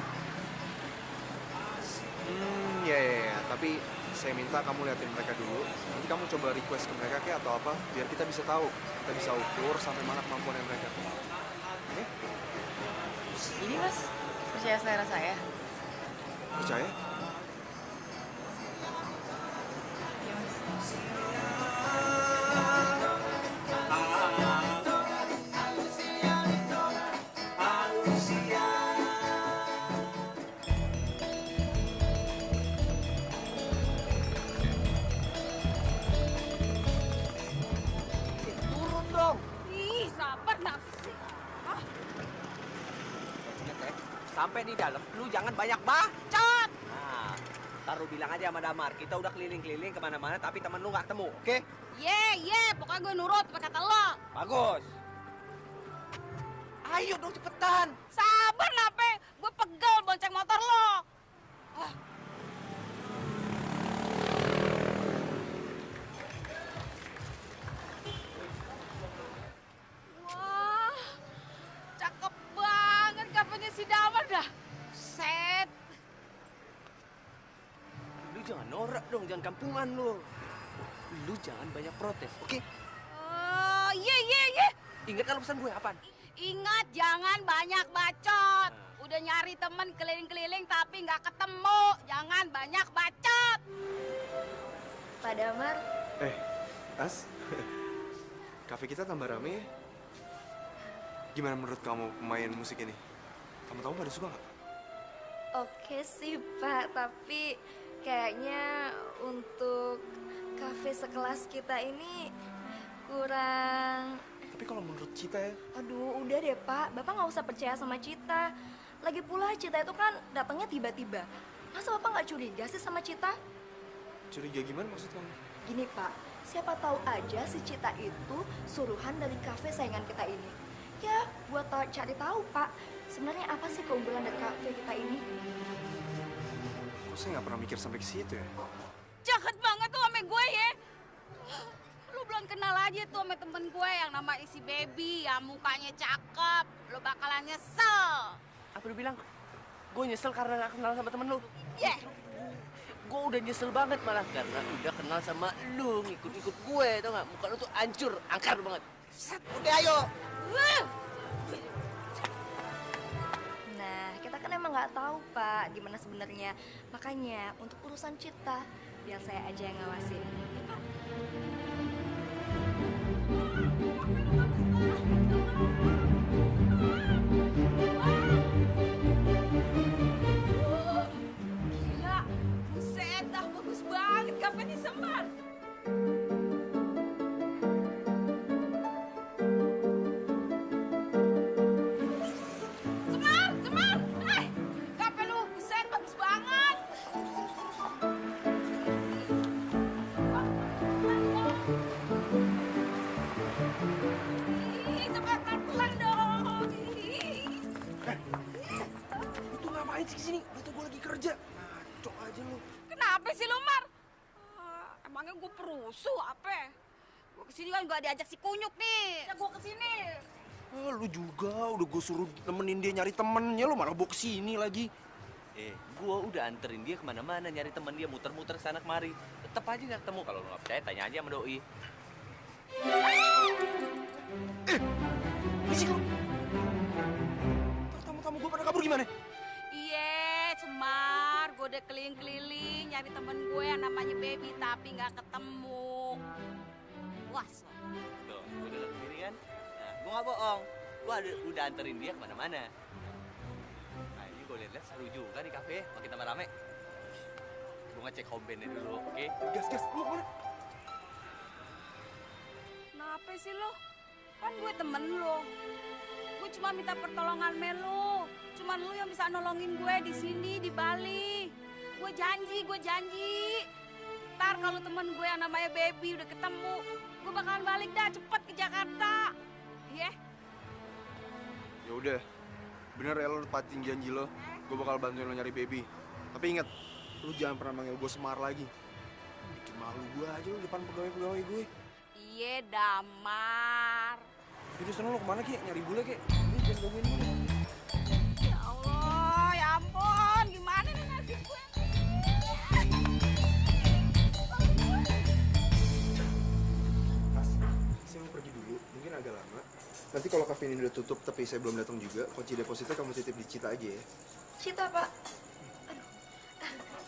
Ya. Tapi saya minta kamu liatin mereka dulu. Nanti kamu coba request ke mereka kayak atau apa, biar kita bisa tahu. Kita bisa ukur sampai mana kemampuan mereka. Oke? Ini Mas, percaya selera saya. Percaya? Iya Mas. Turun dong. Ih, sabar nak sih. Sampai di dalam, lu jangan banyak bacot. Nah, taruh bilang aja sama Damar, kita udah keliling-keliling kemana-mana, tapi temen lu nggak temu, oke? Ye, pokoknya gue nurut apa kata lo. Bagus. Ayo dong cepetan. Sabar nape, gue pegel bonceng motor lo. Wah, cakep banget kafenya si Damar dah. Set. Lu jangan norak dong, jangan kampungan lu. Lu jangan banyak protes, oke? Iya. Ingat kan pesan gue apaan? Ingat jangan banyak bacot. Udah nyari temen keliling-keliling tapi nggak ketemu. Jangan banyak bacot. Pak Damar, As, kafe kita tambah rame ya. Gimana menurut kamu pemain musik ini? Kamu pada suka nggak? oke sih Pak, tapi kayaknya untuk kafe sekelas kita ini kurang. Tapi kalau menurut Cita ya, Aduh, udah deh Pak, Bapak nggak usah percaya sama Cita. Lagi pula Cita itu kan datangnya tiba-tiba. Masa Bapak nggak curiga sih sama Cita? curiga gimana maksud kamu? Gini Pak, siapa tahu aja si Cita itu suruhan dari kafe saingan kita ini. Ya, buat cari tahu, Pak. Sebenarnya apa sih keunggulan dari kafe kita ini? Kok saya nggak pernah mikir sampai ke situ ya? Jahat banget tuh sama gue ya. Lu belum kenal aja tuh sama temen gue yang nama isi Baby, yang mukanya cakep. Lu bakalan nyesel. Apa lu bilang? Gue nyesel karena gak kenal sama temen lu. Yeah. Gue udah nyesel banget malah karena udah kenal sama lu, ngikut-ngikut gue, tau gak? Muka lu tuh hancur, angkar banget. Set, udah ayo. Nah, kita kan emang nggak tahu, Pak, gimana sebenarnya. Makanya untuk urusan Cita, biar saya aja yang ngawasin. Ya, Pak. Gila, buset dah bagus banget kafenya Semar. Semar, kafe lu buset bagus banget. Ih, Semar pelan dong. Lu tuh ngapain sih kesini? Lu tuh gue lagi kerja. Ngaco aja lu. Kenapa sih lu, Mar? Emangnya gue perusuh apa? Gue kesini kan gak diajak si Kunyuk nih. Ya gue kesini. Lu juga udah gue suruh nemenin dia nyari temennya, lu malah bawa kesini lagi. Gue udah anterin dia kemana-mana nyari temen dia, muter-muter kesana kemari. Tetep aja gak ketemu. Kalau lu gak percaya, tanya aja sama Doi. Bisik lu. Tamu-tamu gue pada kabur gimana? Iya, Semar. Gue udah keliling-keliling nyari temen gue yang namanya Baby, tapi gak ketemu. Was lo. Tuh, gue udah sendiri kan? Nah, gue gak bohong. Gue udah anterin dia kemana-mana. Nah, ini gue liat-liat seru juga nih kafe, makin tambah rame. Gue ngecek home band-nya dulu, oke? Gas, lu kemana? Kenapa sih lo? Kan gue temen lo. Gue cuma minta pertolongan sama lo. Cuman lo yang bisa nolongin gue di sini, di Bali. Gue janji. Ntar kalau temen gue yang namanya Baby udah ketemu, gue bakalan balik dah cepet ke Jakarta. Iya? Ya udah, bener ya lo tepatin janji lo. Gue bakal bantuin lo nyari Baby. Tapi inget, lu jangan pernah manggil gue Semar lagi. Bikin malu gue aja lo depan pegawai-pegawai gue. Iya, Damar. Jadi sana lo kemana Ki? Nyari bule Ki? Ini jangan gangguin gue. Ya Allah, ya ampun, gimana nih nasib gue? Mas, saya mau pergi dulu. Mungkin agak lama. Nanti kalau kafe ini udah tutup tapi saya belum datang juga, kunci depositnya kamu titip di Cita aja ya. Cita, Pak. Aduh.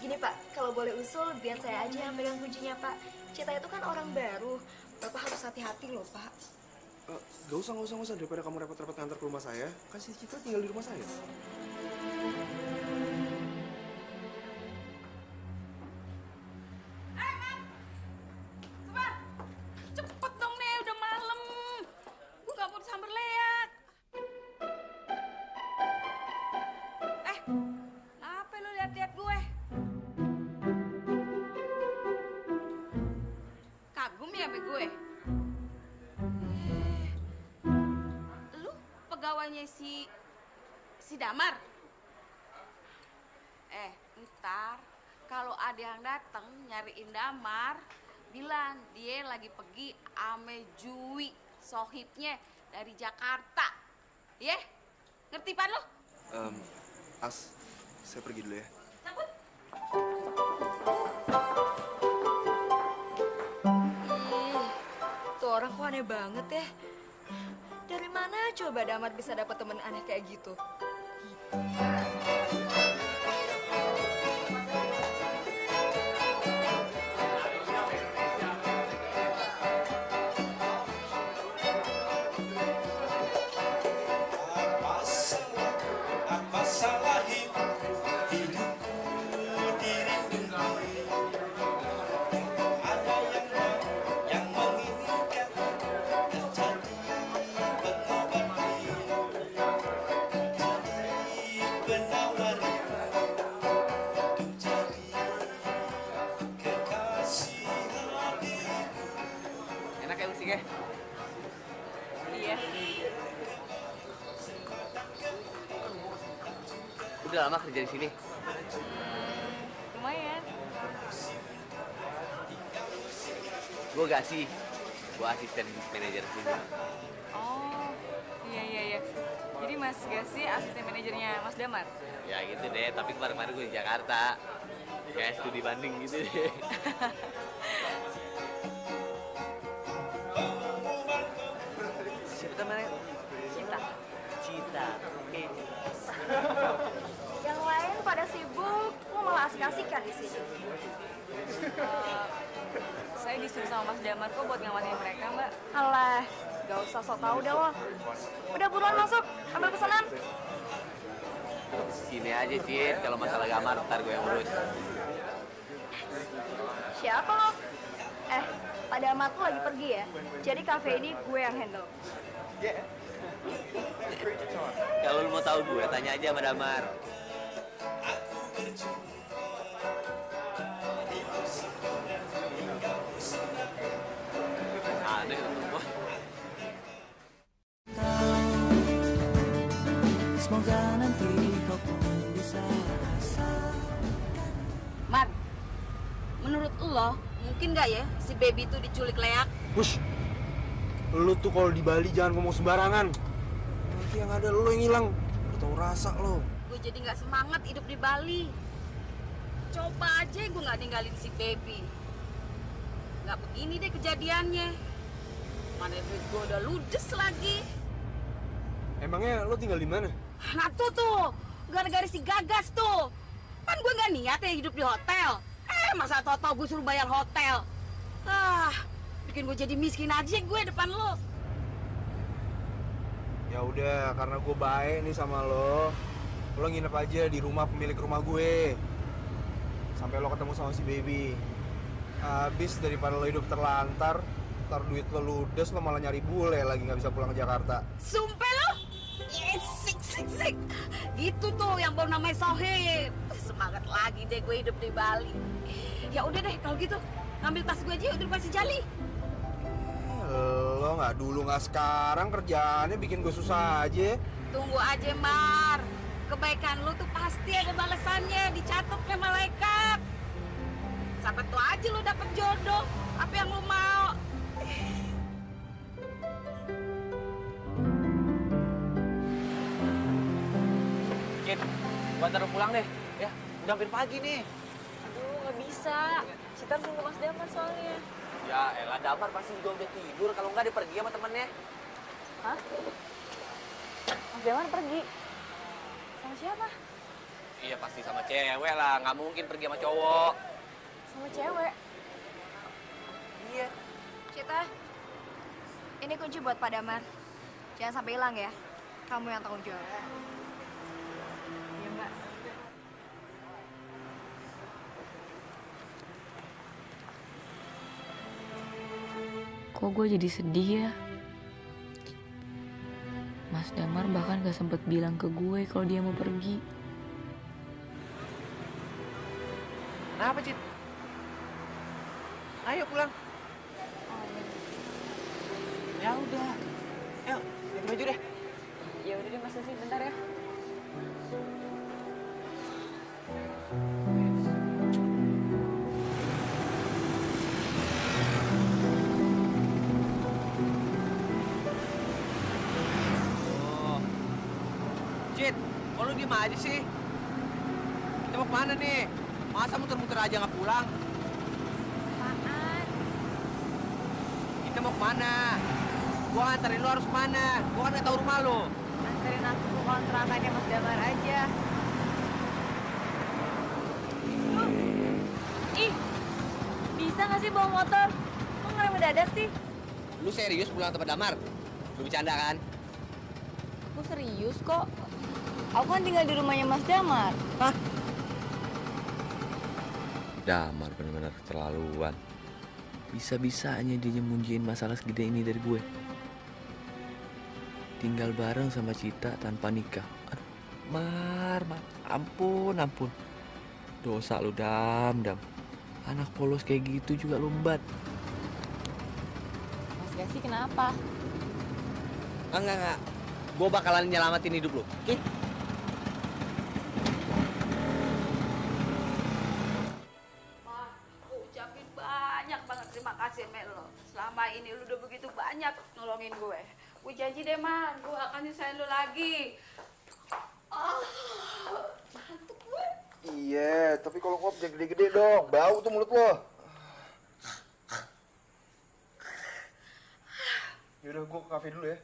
Gini, Pak, kalau boleh usul, biar saya aja yang megang kuncinya, Pak. Cita itu kan orang baru. Bapak harus hati-hati loh, Pak. Gak usah. Daripada kamu repot-repot ngantar ke rumah saya, kasih Cita tinggal di rumah saya. Semar, cepet dong nih, udah malam. Gue gak mau disamber liat. Kenapa lu liat-liat gue? Kagum ya sama gue? Lu pegawainya si Damar? Ntar kalau ada yang datang nyariin Damar, bilang dia lagi pergi ame Jui, sohibnya dari Jakarta. Ya? Ngerti pan lo? As, saya pergi dulu ya. Cabut. Tuh orang kok aneh banget ya. Dari mana coba Damar bisa dapat temen aneh kayak gitu? Apa salah hidupku dirindu? Ada yang menginginkan terjadi pengobati. udah lama kerja di sini? Lumayan. Gue gak sih. Gue asisten manajer sini. Oh, iya. Jadi Mas Gasi asisten manajernya Mas Damar? Ya gitu deh, tapi kemarin-kemarin gue di Jakarta. Kayak studi banding gitu deh. Siapa temannya? Cita. Oke. Yang lain pada sibuk, lo malah asik-asikan di sini. Saya disuruh sama Mas Damar kok buat ngawasin mereka, Mbak. Alah, gak usah sok tau deh lo. Udah buruan masuk, ambil pesanan. Sini aja, Cid. Kalau masalah gambar, ntar gue yang urus. Siapa lo? Pada Amat tuh lagi pergi ya. Jadi cafe ini gue yang handle. Kalau lu mau tahu gue, tanya aja sama Damar. Aneh semua. Semoga nanti kau pun bisa rasakan. Mar, menurut lo mungkin nggak ya si baby itu diculik leak? Wush, lu tuh kalau di Bali jangan ngomong sembarangan. Nanti yang ada lu yang hilang. Udah tau rasa lo. Gue jadi nggak semangat hidup di Bali. Coba aja gue nggak ninggalin si baby. Nggak begini deh kejadiannya. Mana duit gue udah ludes lagi. Emangnya lo tinggal di mana? Nah tuh, gara-gara si Gagas tuh. Kan gue nggak niat ya hidup di hotel. Masa tau-tau gue suruh bayar hotel. Bikin gue jadi miskin aja gue depan lo. Ya udah, karena gue baik nih sama lo nginep aja di rumah pemilik rumah gue sampai lo ketemu sama si baby. Habis daripada lo hidup terlantar, ntar duit lo ludes, lo malah nyari bule lagi nggak bisa pulang ke Jakarta. Sumpah lo? Sik. Gitu tuh yang baru namanya Sohib. Semangat lagi deh gue hidup di Bali. Ya udah deh kalau gitu, ngambil tas gue aja udah pasti jali. Lo nggak dulu nggak sekarang, kerjaannya bikin gue susah aja. Tunggu aja Mar, kebaikan lu tuh pasti ada balasannya, dicatat sama malaikat. Sampai tuh aja lu dapet jodoh, apa yang lu mau. Cid, gua antar lu pulang deh. Ya, udah hampir pagi nih. Aduh, nggak bisa. Cita nunggu Mas Damar soalnya. Ya elah, Damar pasti juga udah tidur. Kalau nggak dia pergi sama temennya. Hah? Mas Damar pergi? Sama siapa? Iya pasti sama cewek lah, nggak mungkin pergi sama cowok. Sama cewek? Iya. Cita, ini kunci buat Pak Damar. Jangan sampai hilang ya. Kamu yang tanggung jawab. Iya, Mbak. Kok gue jadi sedih ya? Mas Damar bahkan gak sempet bilang ke gue kalau dia mau pergi. Kenapa, Cid? Ayo pulang. Ya udah. Ayo, ganti baju deh. Ya udah deh Mas Susi, bentar ya. Cid, kok lu diem aja sih? Kita mau kemana nih? Masa muter-muter aja nggak pulang? Apaan? Kita mau kemana? Gua nganterin lu harus kemana? Gua kan nggak tahu rumah lu. Anterin aku ke kontrakannya Mas Damar aja. Ih, bisa nggak sih bawa motor? Kok ngerem mendadak sih? Lu serius pulang tempat Damar? Lu bercanda kan? Aku serius kok. Aku kan tinggal di rumahnya Mas Damar. Hah? Damar benar-benar keterlaluan. Bisa-bisanya dia nyembunyiin masalah segede ini dari gue. Tinggal bareng sama Cita tanpa nikah. Aduh, Mar, ampun. Dosa lu, Dam. Anak polos kayak gitu juga lumbat. Mas Gasi kenapa? Enggak. Gue bakalan nyelamatin hidup lu, oke? berterima kasih sama lo. Selama ini lu udah begitu banyak nolongin gue. Gue janji deh, Mar, gue akan nyusahin lu lagi. Batuk gue. Iya, tapi kalau ngop jangan gede-gede dong. Bau tuh mulut lo. Yaudah, gue ke kafe dulu ya.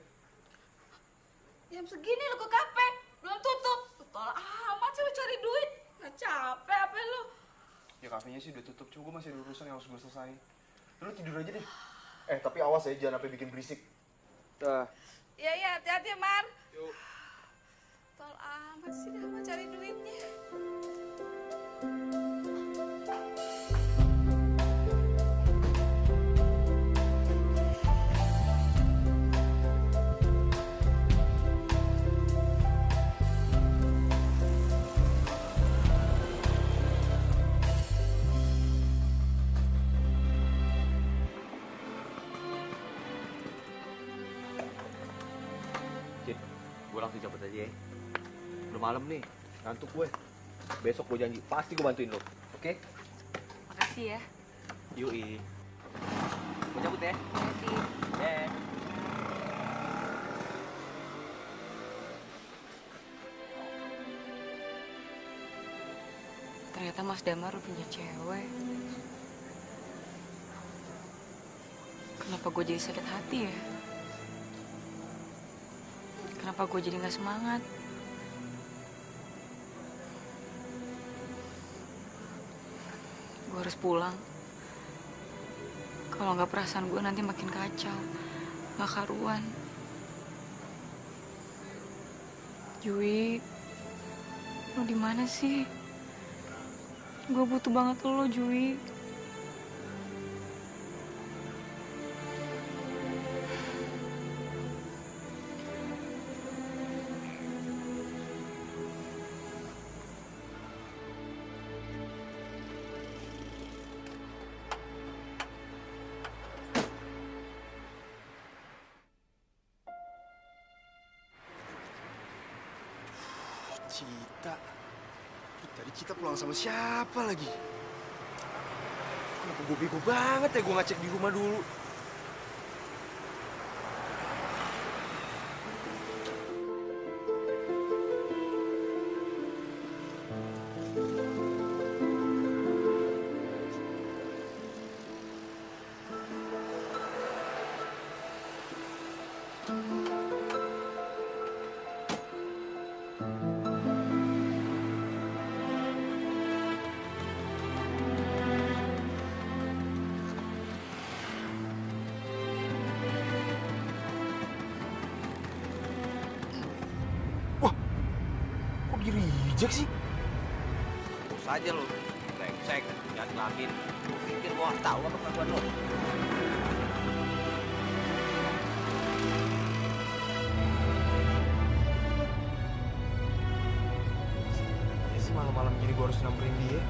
Jam segini lu ke kafe, belum tutup. Tol amat sih lu cari duit. Gak capek apa lu? Ya kafenya sih udah tutup, cuma gue masih ada urusan yang harus gue selesai. Lu tidur aja deh. Tapi awas ya, jangan sampai bikin berisik. Dah. Iya, hati-hati, Mar. Yuk. Tol amat sih dah mau cari duitnya. Gue langsung cabut aja ya. Udah malam nih, ngantuk gue. Besok gue janji, pasti gue bantuin lo. Oke? Makasih ya. Yui. Gue cabut ya. Hati. Yeah. Ternyata Mas Damar punya cewek. Kenapa gue jadi sakit hati ya? Kenapa gue jadi gak semangat? Gue harus pulang. Kalau nggak perasaan gue nanti makin kacau, gak karuan. Jui, lo di mana sih? Gue butuh banget lo, Jui. Cita. Tadi Cita pulang sama siapa lagi? Kenapa gue bego banget ya gue ngecek di rumah dulu? Di-reject sih? Terus aja lu, brengsek, jangan ngelamin. Lu pikir gua nggak tahu apa kelakuan lu? Ya sih malam-malam gini gua harus nyamperin dia.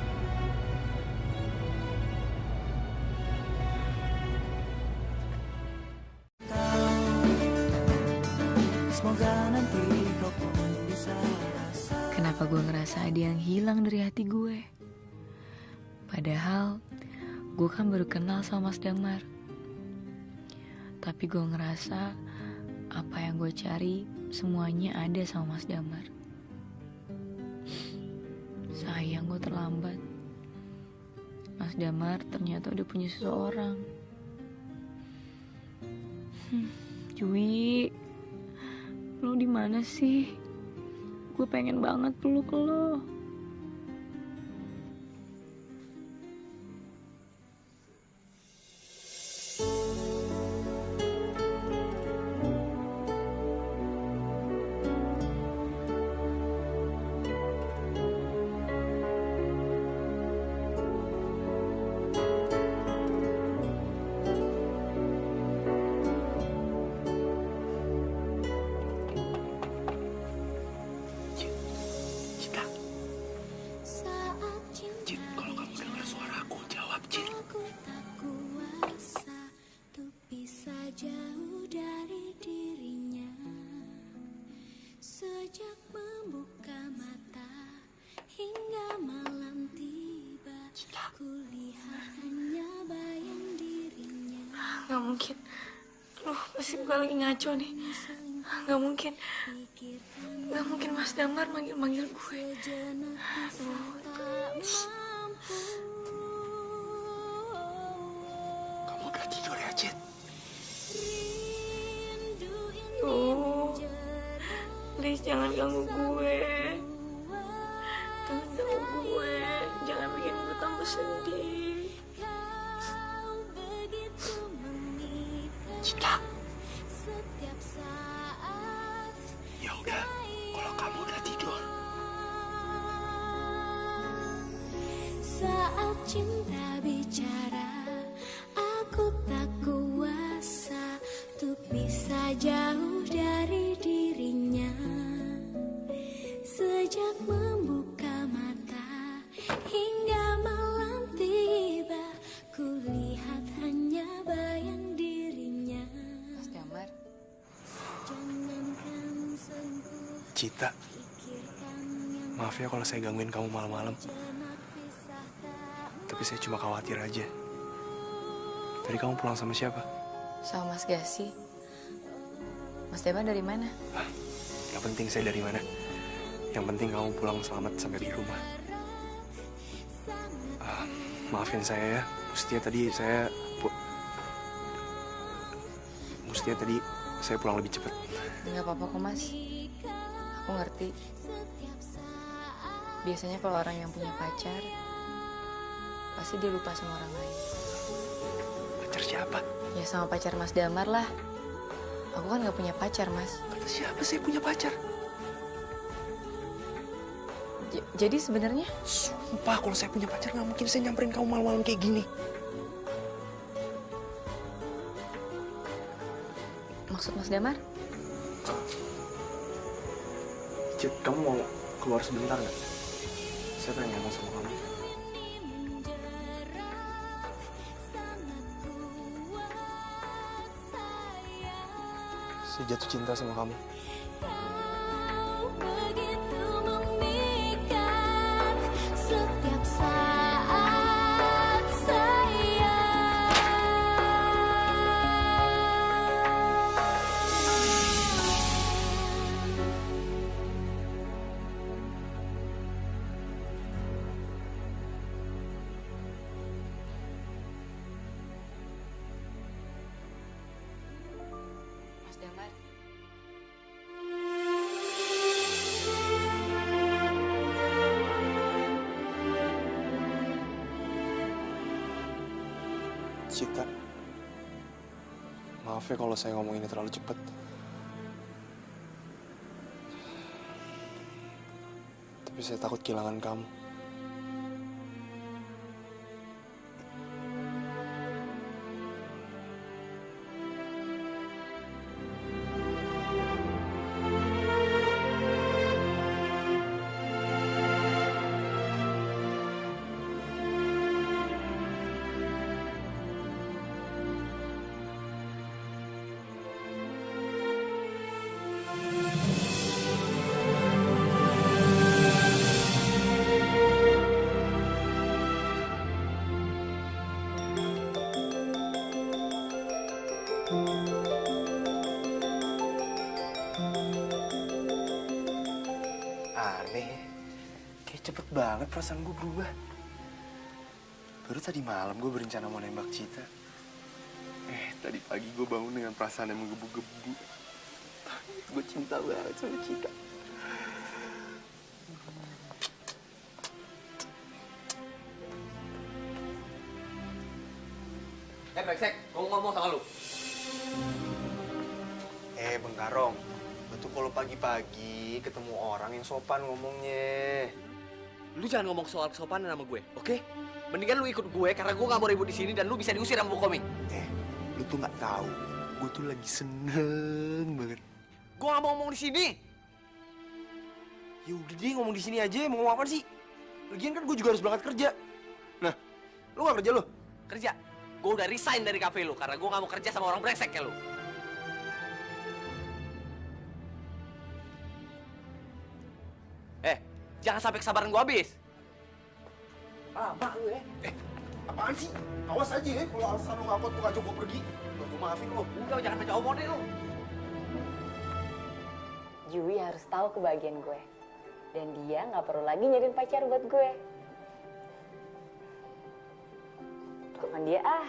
Semoga nanti kau pun bisa rasa. Kenapa gue ngerasa ada yang hilang dari hati gue? Padahal gue kan baru kenal sama Mas Damar. Tapi gue ngerasa apa yang gue cari semuanya ada sama Mas Damar. Sayang gue terlambat. Mas Damar ternyata udah punya seseorang. Jui, lo di mana sih? Gue pengen banget peluk lo. mungkin. Aduh, pasti gue lagi ngaco nih. Gak mungkin. Gak mungkin Mas Damar manggil-manggil gue. Aduh. Kamu udah tidur ya, Cid? Please jangan ganggu gue. Jangan ganggu gue. Jangan bikin gue tambah sedih. Cita. Ya udah, kalau kamu udah tidur. Saat cinta bicara, aku tak kuasa untuk bisa jauh dari dirinya. Sejak membuka mata hingga malam tiba, ku lihat hanya bayang dirinya. Mas Damar. Cita, maaf ya kalau saya gangguin kamu malam-malam. Tapi saya cuma khawatir aja. Tadi kamu pulang sama siapa? Sama Mas Gasi. Mas Damar dari mana? Gak penting saya dari mana. Yang penting kamu pulang selamat sampai di rumah. Maafin saya ya. Mestinya tadi saya pulang lebih cepat. Nggak apa-apa kok, Mas. Aku ngerti. Biasanya kalau orang yang punya pacar, pasti dia lupa sama orang lain. Pacar siapa? Ya sama pacar Mas Damar lah. Aku kan nggak punya pacar, Mas. Kata siapa saya punya pacar? Jadi sebenarnya? Sumpah kalau saya punya pacar nggak mungkin saya nyamperin kamu malam-malam kayak gini. Maksud Mas Damar? Cid, kamu mau keluar sebentar nggak? Saya pengen ngomong sama kamu. Saya jatuh cinta sama kamu. Setiap saat sayang. Mas Damar. Cita, maaf ya kalau saya ngomong ini terlalu cepat. Tapi saya takut kehilangan kamu. Aneh, kayak cepet banget perasaan gue berubah. Baru tadi malam gue berencana mau nembak Cita. Tadi pagi gue bangun dengan perasaan yang menggebu-gebu. Gue cinta banget sama Cita. Brengsek, gue ngomong sama lu. Bang Karong, lu tuh kalau pagi-pagi ketemu orang yang sopan ngomongnya. Lu jangan ngomong soal kesopanan sama gue, oke? Mendingan lu ikut gue karena gue gak mau ribut di sini dan lu bisa diusir sama Bu Koming. Lu tuh nggak tahu, gue tuh lagi seneng banget. Gue gak mau ngomong di sini. Ya udah deh, ngomong di sini aja. Mau ngomong apa sih? Lagian kan gue juga harus berangkat kerja. Nah, lu gak kerja lu? Kerja. Gue udah resign dari kafe lu karena gue gak mau kerja sama orang brengsek kayak lu. Jangan sampai kesabaran gue habis. Lama lu ya. Apaan sih? Awas aja ya, kalau alasan lu ngangkut lu ngajak gue pergi. Gue maafin lu. Udah, jangan baca omong deh lu. Jui harus tahu kebahagiaan gue. Dan dia nggak perlu lagi nyariin pacar buat gue. Telepon dia ah.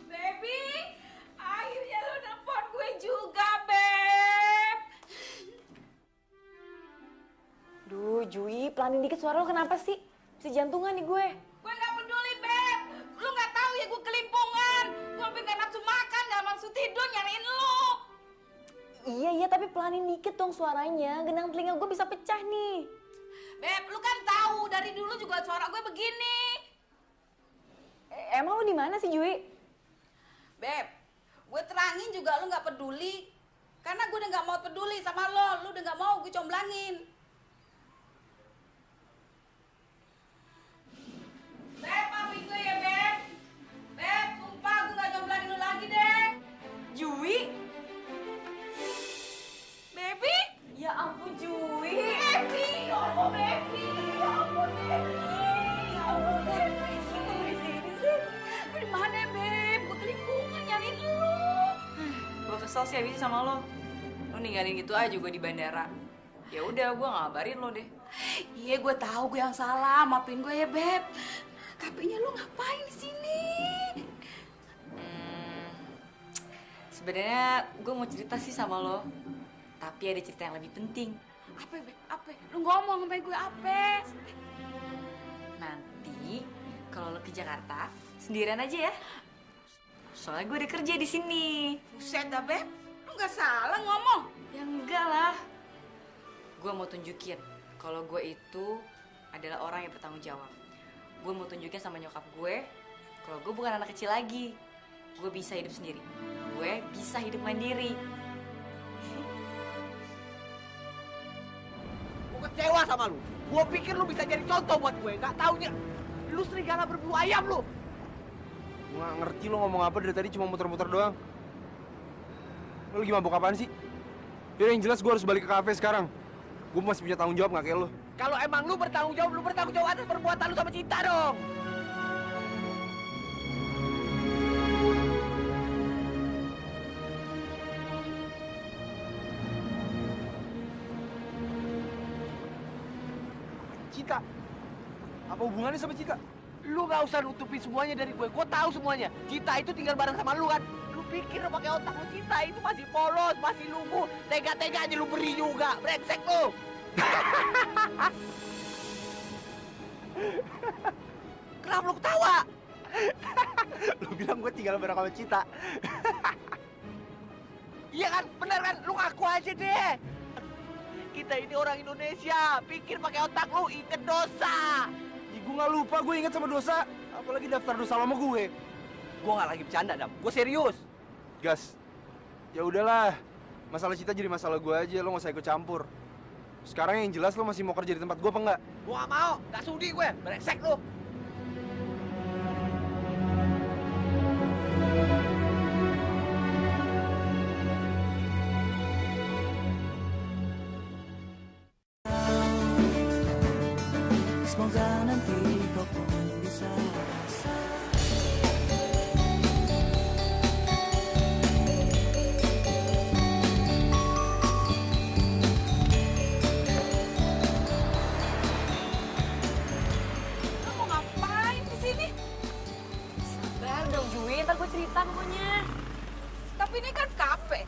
Baby, akhirnya lu nelfon gue juga, Beb. Duh, Jui, pelanin dikit suara lo kenapa sih? Bisa jantungan nih gue. Gue gak peduli, Beb. Lu gak tahu ya gue kelimpungan. Gue hampir gak nafsu makan, gak nafsu tidur nyariin lu. Iya, tapi pelanin dikit dong suaranya. Genang telinga gue bisa pecah nih. Beb, lu kan tahu dari dulu juga suara gue begini. Emang lu di mana sih, Jui? Beb, gue terangin juga lu gak peduli. Karena gue udah gak mau peduli sama lo. Lu udah gak mau gue comblangin. Beb, maafin gue ya, Beb. Beb, sumpah gue gak comblangin lu lagi deh. Jui? Baby? Ya ampun, Jui. Baby, ya ampun, Baby. Ya ampun, Baby. Ya ampun, Baby. Lu di sini sih? Lu di mana, Beb? Gue kelimpungan nyariin lu. Gue kesel sih abis sama lo. Lo ninggalin gitu aja gue di bandara. Ya udah, gue ngabarin lo deh. Iya, gue tahu gue yang salah. Maafin gue ya, Beb. Tapi-nya lu ngapain di sini? Sebenarnya gue mau cerita sih sama lo. Tapi ada cerita yang lebih penting. Apa, Beb? Apa? Lu ngomong sama gue apa? Nanti kalau lo ke Jakarta sendirian aja ya. Soalnya gue udah kerja di sini. Buset dah, Beb. Lu nggak salah ngomong. Ya enggak lah. Gue mau tunjukin kalau gue itu adalah orang yang bertanggung jawab. Gue mau tunjukin sama nyokap gue kalau gue bukan anak kecil lagi. Gue bisa hidup sendiri. Gue bisa hidup mandiri. Gue kecewa sama lu. Gue pikir lu bisa jadi contoh buat gue. Gak taunya lu serigala berbulu ayam lu. Gue gak ngerti lo ngomong apa dari tadi, cuma muter-muter doang. Lo lagi mabuk apaan sih? Yaudah, yang jelas gue harus balik ke kafe sekarang. Gue masih punya tanggung jawab gak kayak lo. Kalau emang lu bertanggung jawab atas perbuatan lu sama Cinta dong. Cita? Apa hubungannya sama Cita? Lu gak usah nutupin semuanya dari gue tahu semuanya. Cita itu tinggal bareng sama lu kan. Lu pikir pakai otak lu, Cita itu masih polos, masih lumpuh. Tega-teganya lu beri juga, brengsek lu. Kenapa lu ketawa? Lu bilang gue tinggal bareng sama Cita. Iya kan, bener kan? Lu ngaku aja deh. Kita ini orang Indonesia, pikir pakai otak lu, inget dosa. Ya, gue gak lupa, gue inget sama dosa. Apalagi daftar dosa lama gue. Gue gak lagi bercanda, Dam. Gue serius. Gas, ya udahlah. Masalah Cita jadi masalah gue aja, lo gak usah ikut campur. Sekarang yang jelas lo masih mau kerja di tempat gue apa enggak? Gue gak mau, gak sudi gue. Brengsek lu. Semoga nanti kau pun bisa rasa. Lu mau ngapain di sini? Sabar dong, Jui. Ntar gue cerita pokoknya. Tapi ini kan kafe.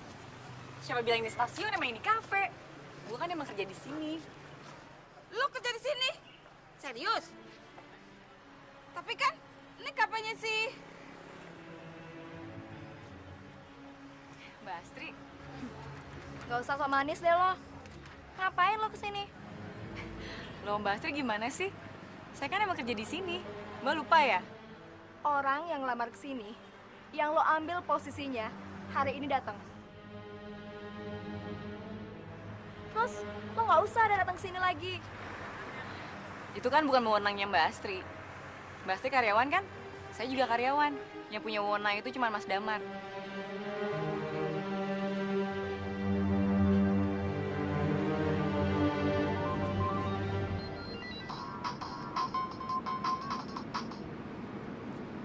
Siapa bilang ini stasiun, emang ini kafe. Gue kan emang kerja di sini. Lu kerja di sini? Serius? Tapi kan ini kafenya sih. Mbak Astri. Gak usah sok manis deh lo. Ngapain lo kesini? Loh, Mbak Astri gimana sih? Saya kan emang kerja di sini. Mbak lupa ya? Orang yang lamar kesini, yang lo ambil posisinya, hari ini datang. Terus lo nggak usah ada datang kesini lagi. Itu kan bukan wewenangnya Mbak Astri. Mbak Astri karyawan kan? Saya juga karyawan. Yang punya wewenang itu cuma Mas Damar.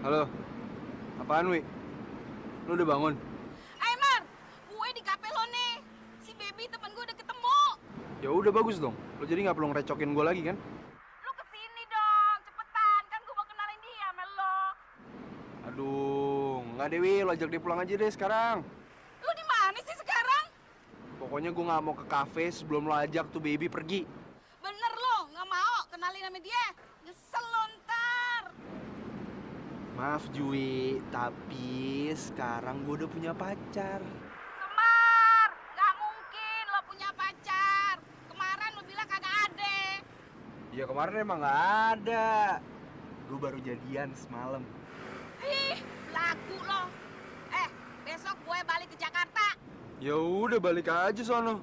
Halo. Apaan, Wi? Lu udah bangun? Mar, gue di kafe lo nih. Si Baby temen gue udah ketemu. Ya udah bagus dong. Lo jadi nggak perlu ngerecokin gue lagi kan? Lu kesini dong, cepetan. Kan gue mau kenalin dia sama lo. Aduh, nggak Dewi. Lo ajak dia pulang aja deh sekarang. Lu di mana sih sekarang? Pokoknya gue nggak mau ke kafe sebelum lo ajak tuh Baby pergi. Bener lo, nggak mau kenalin sama dia. Nyesel lo ntar. Maaf Jui, tapi sekarang gue udah punya pacar. Semar, nggak mungkin lo punya pacar. Kemarin lo bilang kagak ada. Ya kemarin emang nggak ada. Gue baru jadian semalam. Ih, lagu lo. Besok gue balik ke Jakarta. Ya udah balik aja sono.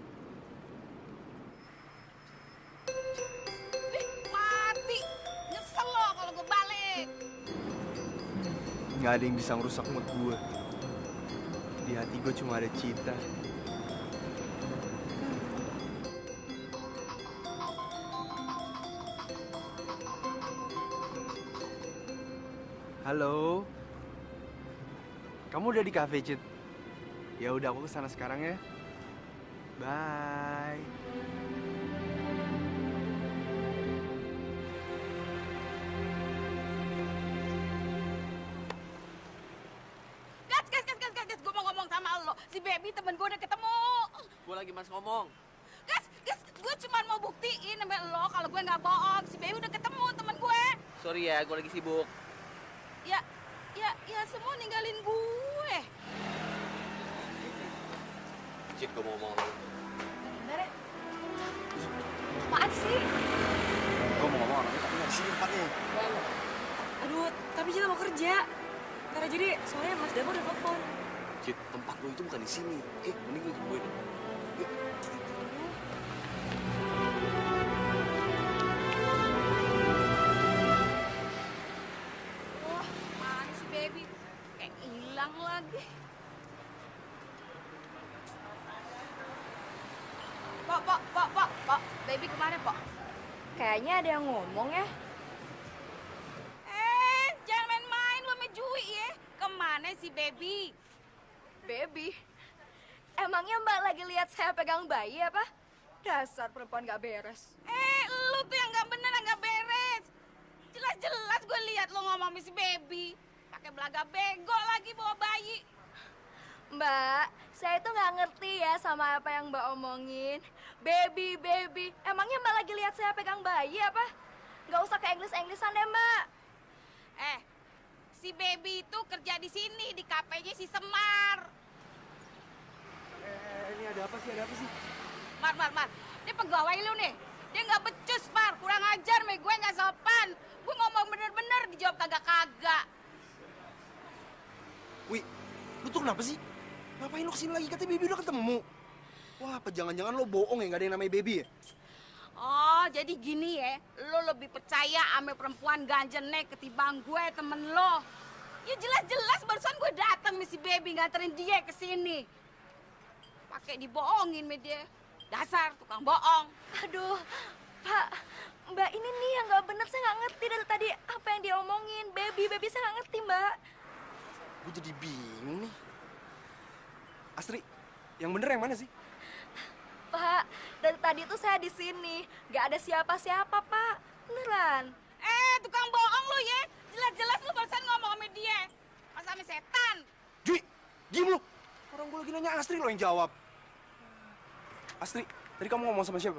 Mati. Nyesel lo kalau gue balik. Nggak ada yang bisa ngerusak mood gue. Di hati gue cuma ada Cita. Halo. Kamu udah di kafe, Cit? Ya udah aku kesana sekarang ya. Bye. Gas, gue mau ngomong sama lo. Si Baby temen gue udah ketemu. Gue lagi mas ngomong. Gas, gue cuma mau buktiin sama lo kalau gue nggak bohong. Si Baby udah ketemu temen gue. Sorry ya, gue lagi sibuk. Ya semua ninggalin gue. Cit, gue mau ngomong sama lu. Bener ya? Apaan sih? Gue mau ngomong orangnya tapi nggak di sini tempatnya. Aduh, tapi Cita mau kerja. Ntar aja deh, soalnya Mas Damar udah telepon. Cit, tempat lu itu bukan di sini. Oke, mending lu ikut gue deh. Yuk. Wah, mana si Baby? Kayak hilang lagi. Pok. Baby kemana, Pok? Kayaknya ada yang ngomong ya. Jangan main-main lo sama Jui ya. Kemana si Baby? Baby? Emangnya Mbak lagi lihat saya pegang bayi apa? Dasar perempuan gak beres. Lu tuh yang nggak bener, nggak beres. Jelas-jelas gue lihat lo ngomong sama si Baby. Pakai belaga bego lagi bawa bayi. Mbak, saya itu nggak ngerti ya sama apa yang Mbak omongin. Baby. Emangnya Mbak lagi lihat saya pegang bayi apa? Nggak usah ke Inggris-Inggrisan deh, Mbak. Si Baby itu kerja di sini, di kafenya si Semar. Ini ada apa sih? Mar. Dia pegawai lu nih. Dia nggak becus, Mar. Kurang ajar, gue nggak sopan. Gue ngomong bener-bener, dijawab kagak-kagak. Wi, lu tuh kenapa sih? Ngapain lu kesini lagi? Katanya Baby udah ketemu. Wah, apa jangan-jangan lo bohong ya? Nggak ada yang namanya Baby ya? Oh, jadi gini ya. Lo lebih percaya sama perempuan ganjennya ketimbang gue, temen lo. Ya jelas-jelas barusan gue datang sama si Baby nganterin dia ke sini. Pakai dibohongin sama dia. Dasar tukang bohong. Aduh, Pak, Mbak ini nih yang nggak bener. Saya nggak ngerti dari tadi apa yang dia omongin. Baby, saya nggak ngerti, Mbak. Gue jadi bingung nih. Astri, yang bener yang mana sih? Pak, dari tadi tuh saya di sini. Nggak ada siapa-siapa, Pak. Beneran. Tukang bohong lo ya. Jelas-jelas lo barusan ngomong sama dia. Masa sama setan. Jui, diem lu. Orang gue lagi nanya Astri lo yang jawab. Astri, tadi kamu ngomong sama siapa?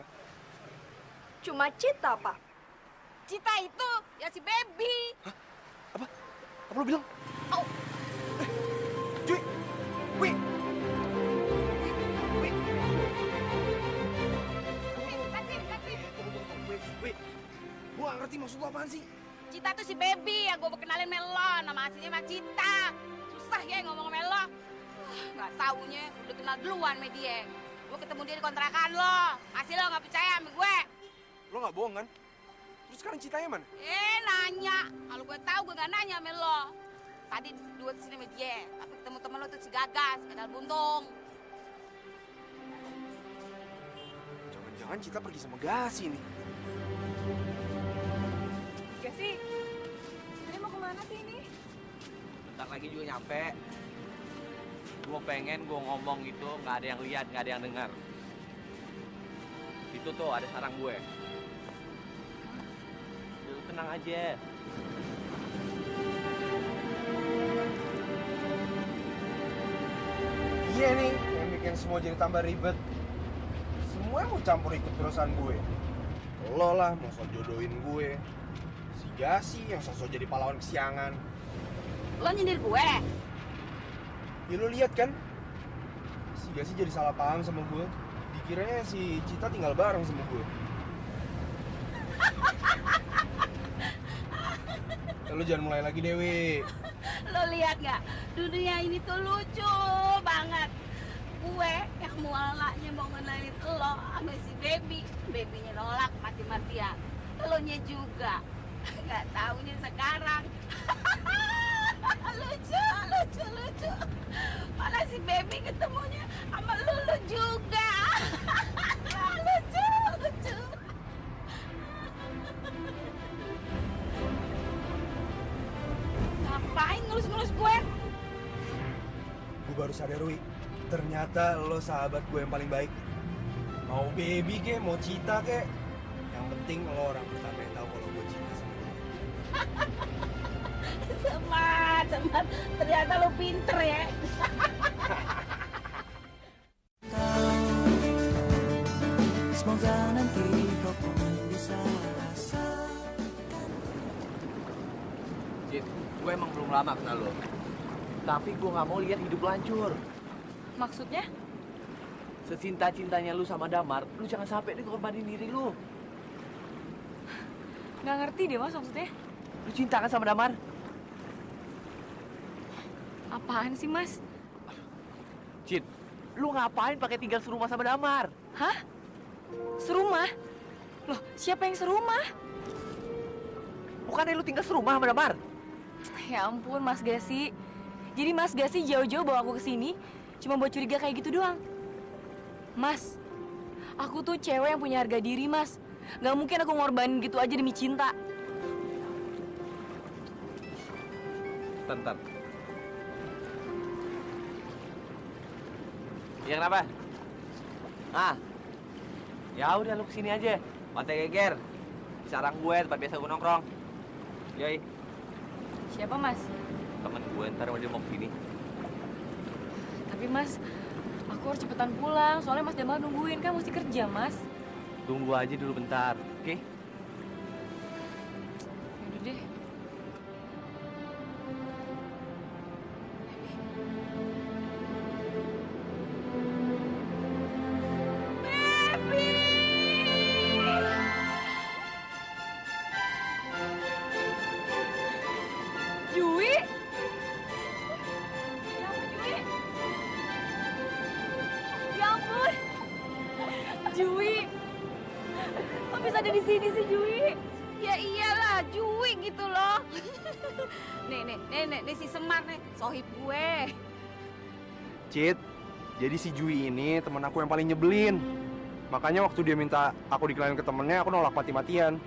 Cuma Cita, Pak. Cita itu ya si Baby. Apa lu bilang? Oh. Jui, Wi. Gue gak ngerti maksud lo apaan sih? Cita tuh si Baby yang gue mau kenalin Melo. Nama aslinya mah Cita. Susah ya ngomong sama Melo. Nggak taunya udah kenal duluan sama dia. Gue ketemu dia di kontrakan lo. Masih lo nggak percaya sama gue? Lo gak bohong kan? Terus sekarang Citanya mana? Nanya. Kalau gue tahu gue nggak nanya sama lo. Tadi dua kesini sama dia. Tapi ketemu temen lo tuh si Gagas, kadal buntung. Jangan-jangan Cita pergi sama Gasi nih. Gasi, sebenarnya mau kemana sih ini? Bentar lagi juga nyampe. Gue pengen gue ngomong itu nggak ada yang lihat, nggak ada yang dengar. Itu tuh ada sarang gue. Lu tenang aja. Iya nih, yang bikin semua jadi tambah ribet. Semua mau campur ikut urusan gue. Lo lah mau sok jodohin gue. Si Gasi yang sosok jadi pahlawan kesiangan. Lo nyindir gue? Ya lo lihat kan, si Gasi jadi salah paham sama gue. Dikiranya si Cita tinggal bareng sama gue. Lo jangan mulai lagi Dewi. Lo lihat gak? Dunia ini tuh lucu banget. Gue yang mualanya mau ngenalin lo sama si Baby. Babynya nolak mati-matian. Elonya juga. Gak taunya sekarang. lucu. Malah si Baby ketemunya sama lu juga. lucu. Ngapain ngelus-ngelus gue? Gue baru sadar, Wi. Ternyata lo sahabat gue yang paling baik. Mau Baby kek, mau Cita kek. Yang penting lo orang pertama yang tahu kalau gue cinta sama lo. Semat. Ternyata lo pinter ya. Semoga nanti kau pun bisa rasakan. Cit, gue emang belum lama kenal lo. Tapi gue nggak mau lihat hidup lo hancur. Maksudnya? Secinta-cintanya lu sama Damar, lu jangan sampai deh korbanin diri lu. Nggak ngerti deh mas maksudnya. Lu cinta kan sama Damar? Apaan sih mas? Cit, lu ngapain pakai tinggal serumah sama Damar? Hah? Serumah? Loh, siapa yang serumah? Bukannya lu tinggal serumah sama Damar? Ya ampun, Mas Gasi. Jadi Mas Gasi jauh-jauh bawa aku ke sini cuma buat curiga kayak gitu doang. Mas, aku tuh cewek yang punya harga diri, Mas. Gak mungkin aku ngorbanin gitu aja demi cinta. Bentar. Ya kenapa? Ah, ya udah lu kesini aja. Pantai Geger, sarang gue tempat biasa gue nongkrong. Yoi. Siapa, Mas? Temen gue ntar dia mau kesini. Tapi Mas, aku harus cepetan pulang. Soalnya Mas Damar nungguin, kan mesti kerja, Mas. Tunggu aja dulu bentar, oke? Yaudah deh. Jui? Ya ampun. Jui. Kok bisa ada di sini sih, Jui? Ya iyalah, Jui gitu loh. nih si Semar nih, sohib gue. Cit, jadi si Jui ini temen aku yang paling nyebelin. Makanya waktu dia minta aku dikenalin ke temennya, aku nolak mati-matian.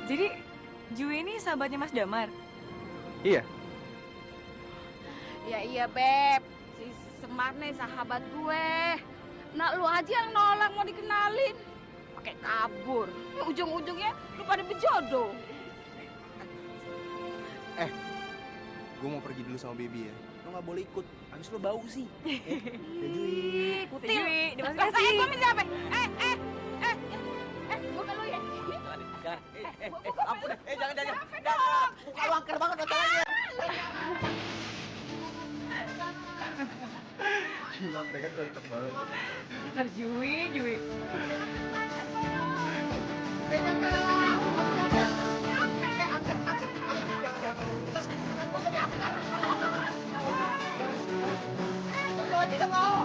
Jadi, Jui ini sahabatnya Mas Damar? Iya. Ya iya, Beb. Si Semar nih sahabat gue. Nah, lu aja yang nolak mau dikenalin. Pakai kabur. Ujung-ujungnya lu pada berjodoh. Gue mau pergi dulu sama Baby ya. Lo nggak boleh ikut, habis lo bau sih. Ya Jui. Kutil. Jui, terima kasih. Gue minta apa? Gue ke lu ya. Jangan, ampun deh, jangan. Buka lu angker banget masalahnya. Gila, mereka cocok banget. Ntar Jui. Gue tidak mau.